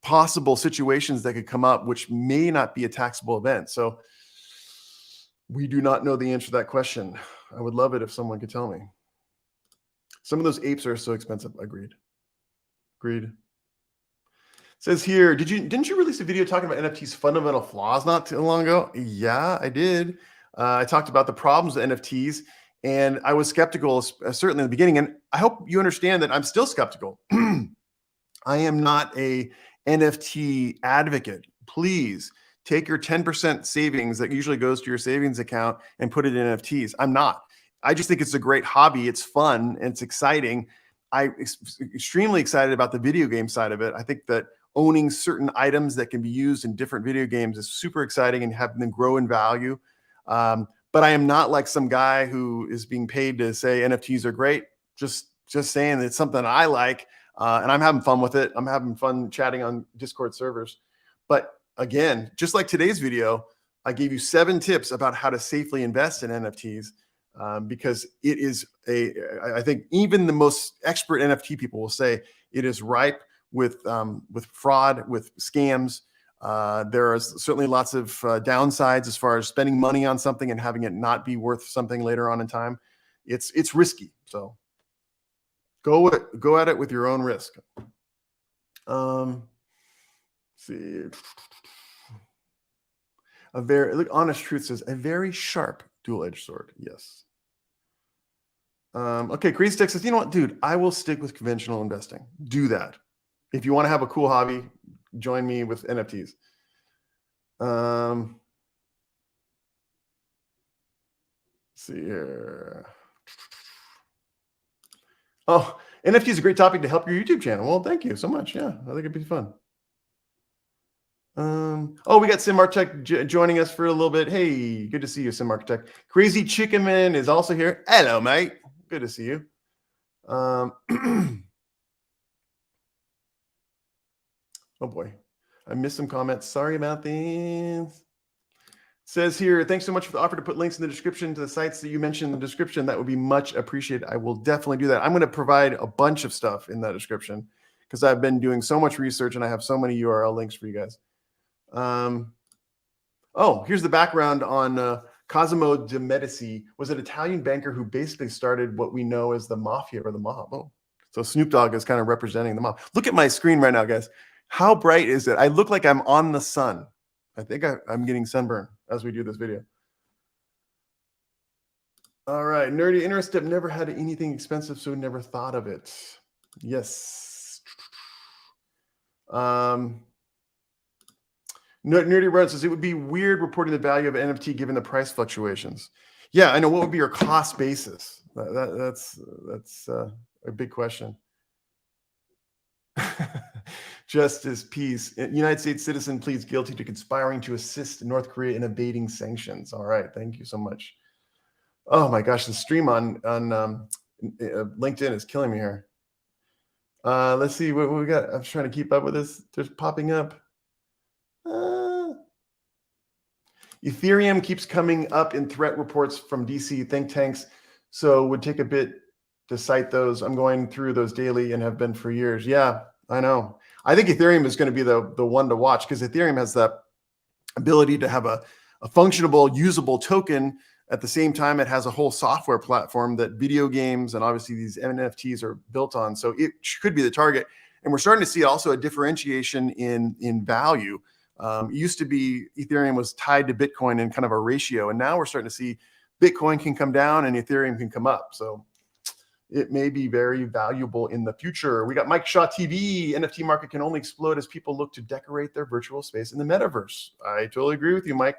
possible situations that could come up, which may not be a taxable event. So we do not know the answer to that question. I would love it if someone could tell me. Some of those apes are so expensive. Agreed. Says here, didn't you release a video talking about NFTs fundamental flaws not too long ago? Yeah, I did. I talked about the problems with NFTs, and I was skeptical, certainly in the beginning. And I hope you understand that I'm still skeptical. I am not a NFT advocate. Please take your 10% savings that usually goes to your savings account and put it in NFTs. I'm not. I just think it's a great hobby. It's fun and it's exciting. I'm extremely excited about the video game side of it. I think that owning certain items that can be used in different video games is super exciting and having them grow in value. But I am not like some guy who is being paid to say NFTs are great. Just saying it's something I like, and I'm having fun with it. I'm having fun chatting on Discord servers. But again, just like today's video, I gave you 7 tips about how to safely invest in NFTs. Because it is I think even the most expert NFT people will say it is ripe with fraud, with scams. There are certainly lots of downsides as far as spending money on something and having it not be worth something later on in time. It's risky. So go at it with your own risk. Let's see. Honest Truth says a very sharp dual-edged sword. Yes. Okay, Crazy Tech says, you know what, dude, I will stick with conventional investing. Do that. If you want to have a cool hobby, join me with NFTs. Let's see here. Oh, NFT is a great topic to help your YouTube channel. Well, thank you so much. Yeah, I think it'd be fun. Oh, we got Sim Architect joining us for a little bit. Hey, good to see you, Sim Architect. Crazy Chicken Man is also here. Hello, mate. Good to see you. Oh boy, I missed some comments. Sorry about this. Says here, thanks so much for the offer to put links in the description to the sites that you mentioned in the description. That would be much appreciated. I will definitely do that. I'm going to provide a bunch of stuff in that description because I've been doing so much research and I have so many URL links for you guys. Oh, here's the background on Cosimo de Medici. Was an Italian banker who basically started what we know as the mafia or the mob. Oh, so Snoop Dogg is kind of representing the mob. Look at my screen right now, guys. How bright is it? I look like I'm on the sun. I think I'm getting sunburn as we do this video. All right, nerdy interest. I've never had anything expensive, so never thought of it. Yes. Nerdy Run says it would be weird reporting the value of an NFT given the price fluctuations. Yeah, I know. What would be your cost basis? That's a big question. Justice, peace. United States citizen pleads guilty to conspiring to assist North Korea in evading sanctions. All right, thank you so much. Oh my gosh, the stream on LinkedIn is killing me here. Let's see what we got. I'm trying to keep up with this. There's popping up. Ethereum keeps coming up in threat reports from DC think tanks, so it would take a bit to cite those. I'm going through those daily and have been for years. Yeah, I know. I think Ethereum is going to be the one to watch because Ethereum has that ability to have a functionable, usable token. At the same time, it has a whole software platform that video games and obviously these NFTs are built on. So it could be the target. And we're starting to see also a differentiation in value. It used to be Ethereum was tied to Bitcoin in kind of a ratio. And now we're starting to see Bitcoin can come down and Ethereum can come up. So it may be very valuable in the future. We got Mike Shaw TV. NFT market can only explode as people look to decorate their virtual space in the metaverse. I totally agree with you, Mike.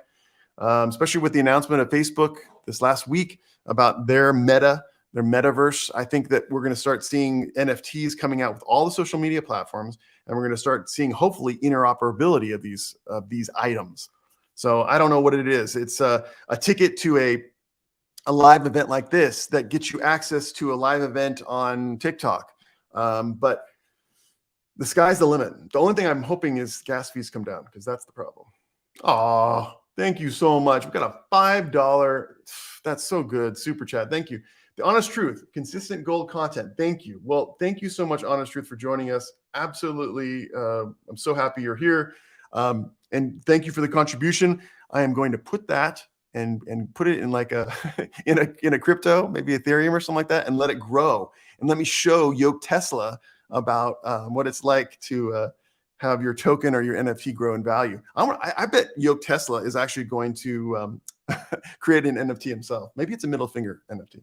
Especially with the announcement of Facebook this last week about their metaverse. I think that we're going to start seeing NFTs coming out with all the social media platforms, and we're going to start seeing hopefully interoperability of these items. So I don't know what it is. It's a ticket to a live event like this that gets you access to a live event on TikTok. But the sky's the limit. The only thing I'm hoping is gas fees come down because that's the problem. Oh, thank you so much. We've got a $5. That's so good. Super chat. Thank you. The Honest Truth, consistent gold content. Thank you. Well, thank you so much, Honest Truth, for joining us. Absolutely. I'm so happy you're here. And thank you for the contribution. I am going to put that and put it in like in a crypto, maybe Ethereum or something like that, and let it grow. And let me show Yoke Tesla about what it's like to have your token or your NFT grow in value. I bet Yoke Tesla is actually going to create an NFT himself. Maybe it's a middle finger NFT.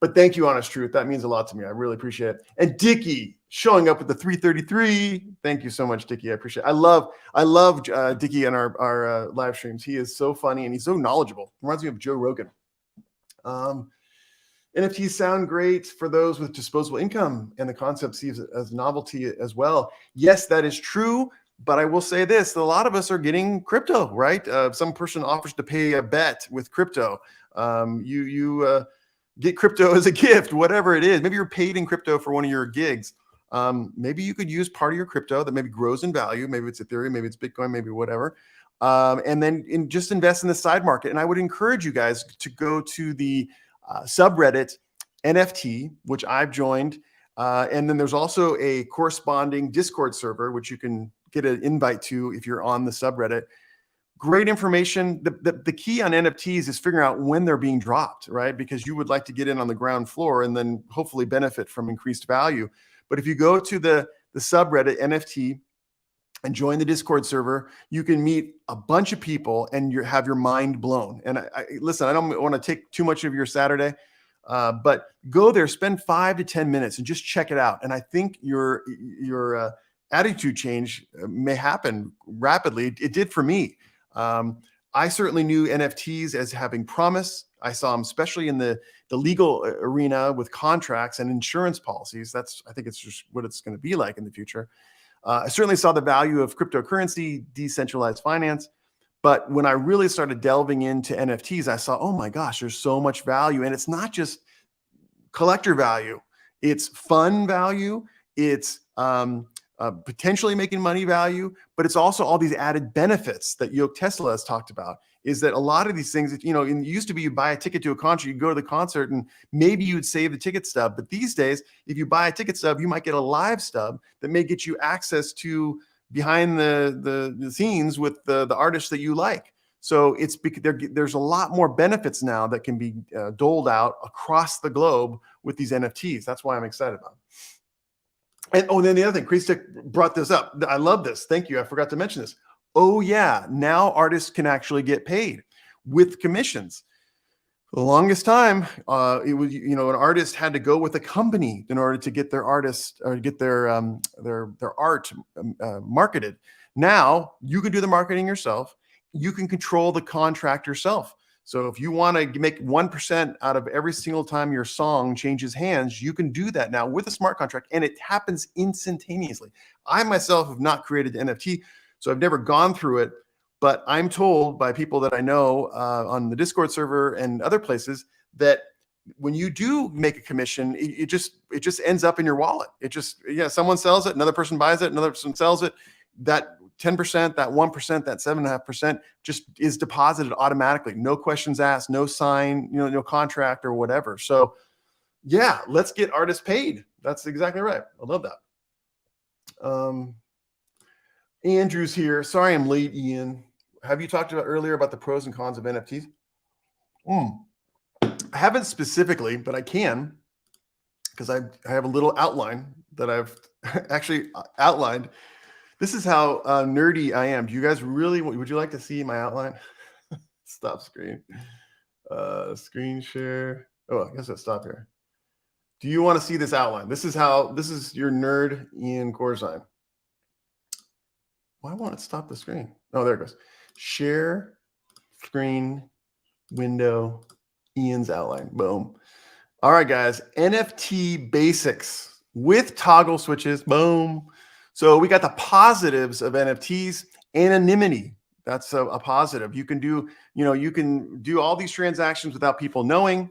But thank you, Honest Truth. That means a lot to me. I really appreciate it. And Dickie showing up with the 333. Thank you so much, Dickie. I appreciate it. I love Dickie and our live streams. He is so funny and he's so knowledgeable. Reminds me of Joe Rogan. NFTs sound great for those with disposable income, and the concept sees it as novelty as well. Yes, that is true. But I will say this, a lot of us are getting crypto, right? Some person offers to pay a bet with crypto. You get crypto as a gift, whatever it is. Maybe you're paid in crypto for one of your gigs. Maybe you could use part of your crypto that maybe grows in value. Maybe it's Ethereum, maybe it's Bitcoin, maybe whatever. And then just invest in the side market. And I would encourage you guys to go to the subreddit NFT, which I've joined. And then there's also a corresponding Discord server, which you can get an invite to if you're on the subreddit. Great information. The key on NFTs is figuring out when they're being dropped, right? Because you would like to get in on the ground floor and then hopefully benefit from increased value. But if you go to the subreddit NFT and join the Discord server, you can meet a bunch of people and have your mind blown. And listen, I don't want to take too much of your Saturday. But go there, spend 5 to 10 minutes and just check it out. And I think your attitude change may happen rapidly. It did for me. I certainly knew NFTs as having promise. I saw them, especially in the legal arena with contracts and insurance policies. I think it's just what it's going to be like in the future. I certainly saw the value of cryptocurrency, decentralized finance. But when I really started delving into NFTs, I saw, oh my gosh, there's so much value. And it's not just collector value, it's fun value, it's potentially making money value, but it's also all these added benefits that Yoke Tesla has talked about. Is that a lot of these things, it used to be you buy a ticket to a concert, you go to the concert and maybe you'd save the ticket stub. But these days, if you buy a ticket stub, you might get a live stub that may get you access to behind the scenes with the artists that you like. So there's a lot more benefits now that can be doled out across the globe with these NFTs. That's why I'm excited about it. And then the other thing, Christek brought this up. I love this. Thank you. I forgot to mention this. Oh yeah, now artists can actually get paid with commissions. For the longest time, it was an artist had to go with a company in order to get their artist or get their art marketed. Now you can do the marketing yourself. You can control the contract yourself. So if you want to make 1% out of every single time your song changes hands, you can do that now with a smart contract, and it happens instantaneously. I myself have not created the NFT, so I've never gone through it, but I'm told by people that I know on the Discord server and other places that when you do make a commission, it just ends up in your wallet. Someone sells it, another person buys it, another person sells it. That 10%, that 1%, that 7.5% just is deposited automatically. No questions asked, no sign, no contract or whatever. So yeah, let's get artists paid. That's exactly right. I love that. Andrew's here. Sorry I'm late, Ian. Have you talked about earlier about the pros and cons of NFTs? I haven't specifically, but I can, because I have a little outline that I've actually outlined. This is how nerdy I am. Do you guys would you like to see my outline? Stop screen. Screen share. Oh, I guess I'll stop here. Do you want to see this outline? This is your nerd, Ian Corzine. Why won't it stop the screen? Oh, there it goes. Share screen window, Ian's outline. Boom. All right, guys. NFT basics with toggle switches. Boom. So we got the positives of NFTs. Anonymity. That's a positive. You can do all these transactions without people knowing.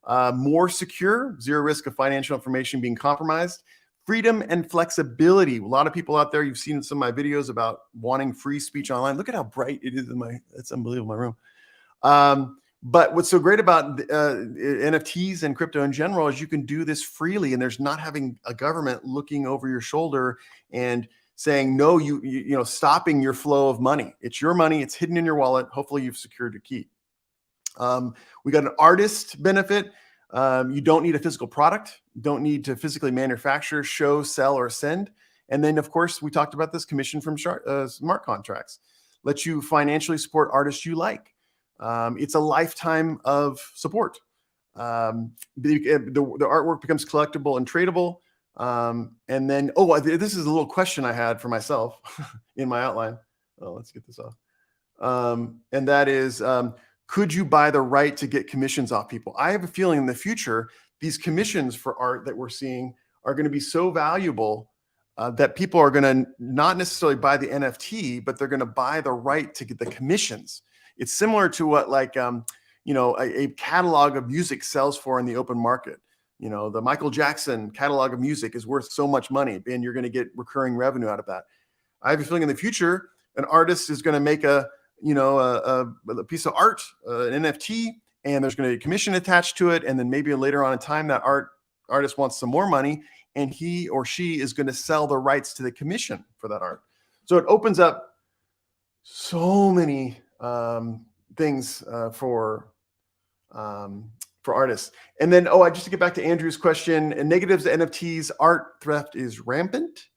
More secure, zero risk of financial information being compromised. Freedom and flexibility. A lot of people out there, you've seen some of my videos about wanting free speech online. Look at how bright it is it's unbelievable, my room. But what's so great about NFTs and crypto in general is you can do this freely, and there's not having a government looking over your shoulder and saying, no, stopping your flow of money. It's your money. It's hidden in your wallet. Hopefully you've secured your key. We got an artist benefit. You don't need a physical product. You don't need to physically manufacture, show, sell, or send. And then, of course, we talked about this commission from smart contracts. Let you financially support artists you like. It's a lifetime of support. The artwork becomes collectible and tradable. And then, this is a little question I had for myself in my outline. Oh, let's get this off. And that is, could you buy the right to get commissions off people? I have a feeling in the future, these commissions for art that we're seeing are going to be so valuable that people are going to not necessarily buy the NFT, but they're going to buy the right to get the commissions. It's similar to what a catalog of music sells for in the open market. The Michael Jackson catalog of music is worth so much money, and you're going to get recurring revenue out of that. I have a feeling in the future, an artist is going to make a piece of art, an NFT, and there's going to be a commission attached to it. And then maybe later on in time, that artist wants some more money, and he or she is going to sell the rights to the commission for that art. So it opens up so many things for artists. And then, just to get back to Andrew's question, and negatives to NFTs, art theft is rampant.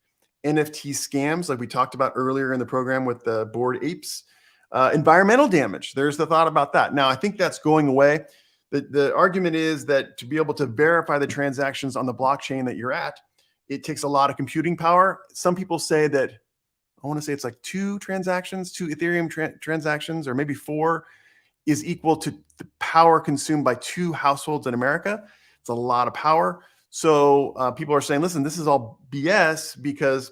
NFT scams, like we talked about earlier in the program with the Bored Apes. Environmental damage. There's the thought about that. Now, I think that's going away. The argument is that to be able to verify the transactions on the blockchain that you're at, it takes a lot of computing power. Some people say that, I want to say it's like two Ethereum transactions, or maybe four, is equal to the power consumed by two households in America. It's a lot of power. So people are saying, listen, this is all BS because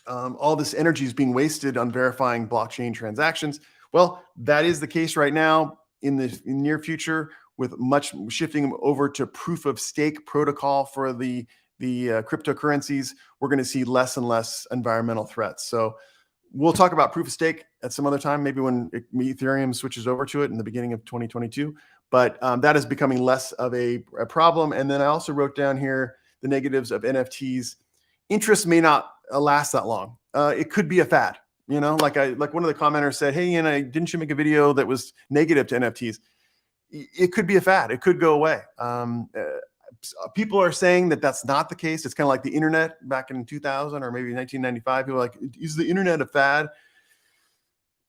all this energy is being wasted on verifying blockchain transactions. Well, that is the case right now. In the near future, with much shifting over to proof of stake protocol for the cryptocurrencies, we're going to see less and less environmental threats. So we'll talk about proof of stake at some other time, maybe when Ethereum switches over to it in the beginning of 2022. But that is becoming less of a problem. And then I also wrote down here the negatives of NFTs. Interest may not last that long. It could be a fad. You know, like one of the commenters said, hey, didn't you make a video that was negative to NFTs? It could be a fad. It could go away. People are saying that that's not the case. It's kind of like the internet back in 2000 or maybe 1995. People are like, is the internet a fad?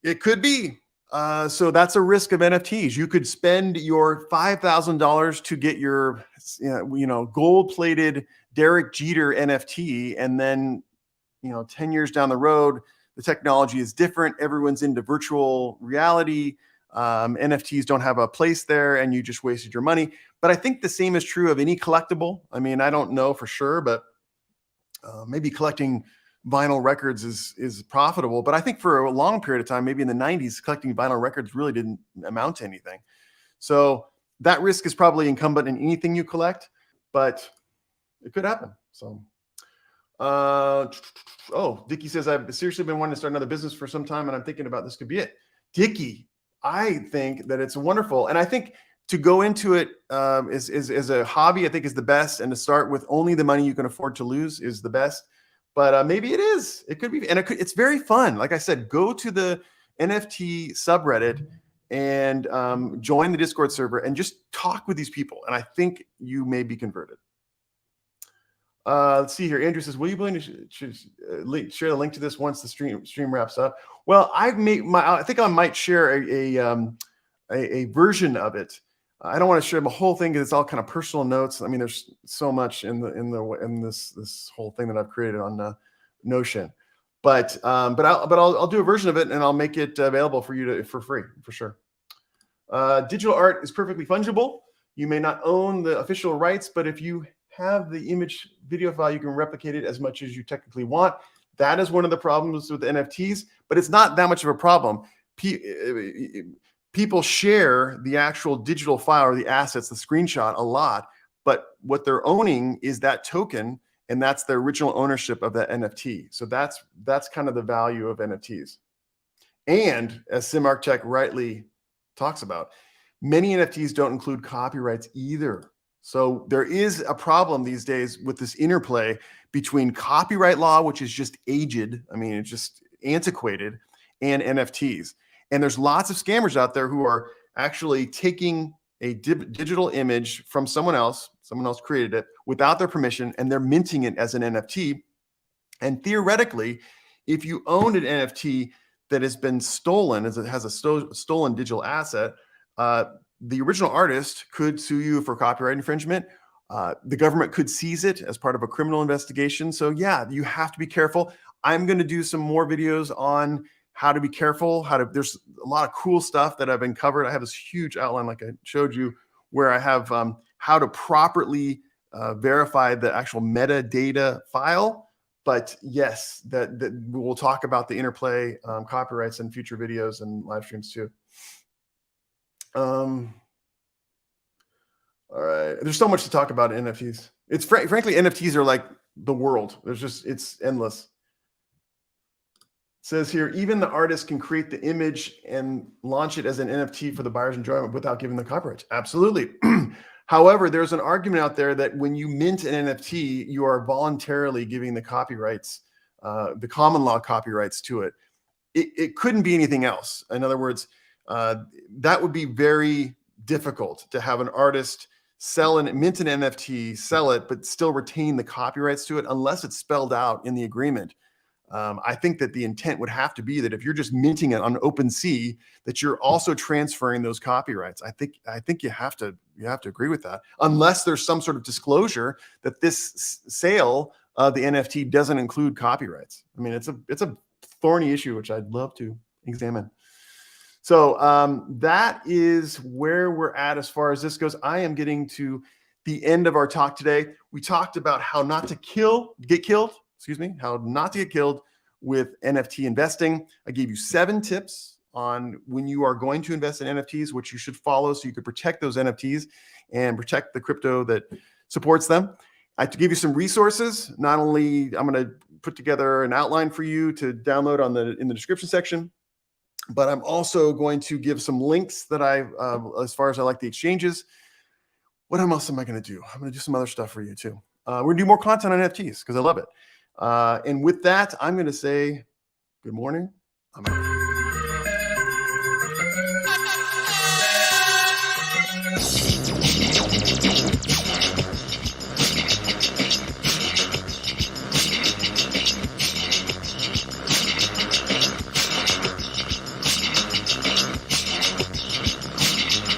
It could be. So that's a risk of NFTs. You could spend your $5,000 to get your, gold-plated Derek Jeter NFT, and then, 10 years down the road, the technology is different. Everyone's into virtual reality. NFTs don't have a place there, and you just wasted your money. But I think the same is true of any collectible. I mean, I don't know for sure, but maybe collecting vinyl records is profitable. But I think for a long period of time, maybe in the 90s, collecting vinyl records really didn't amount to anything. So that risk is probably incumbent in anything you collect, but it could happen. So, Dickie says, I've seriously been wanting to start another business for some time, and I'm thinking about this could be it. Dickie, I think that it's wonderful. And I think to go into it as a hobby, I think is the best. And to start with only the money you can afford to lose is the best. But maybe it is. It could be. And it's very fun. Like I said, go to the NFT subreddit and join the Discord server and just talk with these people. And I think you may be converted. Let's see here. Andrew says, will you be willing to share the link to this once the stream wraps up? Well, I think I might share a version of it. I don't want to share the whole thing because it's all kind of personal notes. I mean, there's so much in this whole thing that I've created on Notion. But I'll do a version of it, and I'll make it available for you for free, for sure. Digital art is perfectly fungible. You may not own the official rights, but if you have the image video file, you can replicate it as much as you technically want. That is one of the problems with NFTs, but it's not that much of a problem. People share the actual digital file or the assets, the screenshot, a lot, but what they're owning is that token, and that's the original ownership of that NFT. So that's kind of the value of NFTs. And as SimArchTech rightly talks about, many NFTs don't include copyrights either. So there is a problem these days with this interplay between copyright law, which is just aged, I mean, it's just antiquated, and NFTs. And there's lots of scammers out there who are actually taking a digital image from someone else created it without their permission, and they're minting it as an NFT. And theoretically, if you own an NFT that has been stolen, as it has a stolen digital asset, the original artist could sue you for copyright infringement. The government could seize it as part of a criminal investigation. So yeah, you have to be careful. I'm going to do some more videos on how to be careful, there's a lot of cool stuff that I've been covered. I have this huge outline, like I showed you, where I have how to properly verify the actual metadata file. But yes, that we'll talk about the interplay, copyrights in future videos and live streams too. All right, there's so much to talk about in NFTs. It's frankly, NFTs are like the world. It's endless. It says here, even the artist can create the image and launch it as an NFT for the buyer's enjoyment without giving the copyrights. Absolutely. However, there's an argument out there that when you mint an NFT, you are voluntarily giving the copyrights, the common law copyrights to it. It couldn't be anything else. In other words, that would be very difficult to have an artist mint an NFT, sell it, but still retain the copyrights to it unless it's spelled out in the agreement. I think that the intent would have to be that if you're just minting it on OpenSea, that you're also transferring those copyrights. I think you have to agree with that, unless there's some sort of disclosure that this sale of the NFT doesn't include copyrights. I mean, it's a thorny issue which I'd love to examine. So that is where we're at as far as this goes. I am getting to the end of our talk today. We talked about how not to get killed with NFT investing. I gave you 7 tips on when you are going to invest in NFTs, which you should follow so you can protect those NFTs and protect the crypto that supports them. I give you some resources. Not only I'm going to put together an outline for you to download in the description section, but I'm also going to give some links that as far as I like the exchanges. What else am I going to do? I'm going to do some other stuff for you too. We're going to do more content on NFTs because I love it. And with that, I'm going to say good morning. I'm out.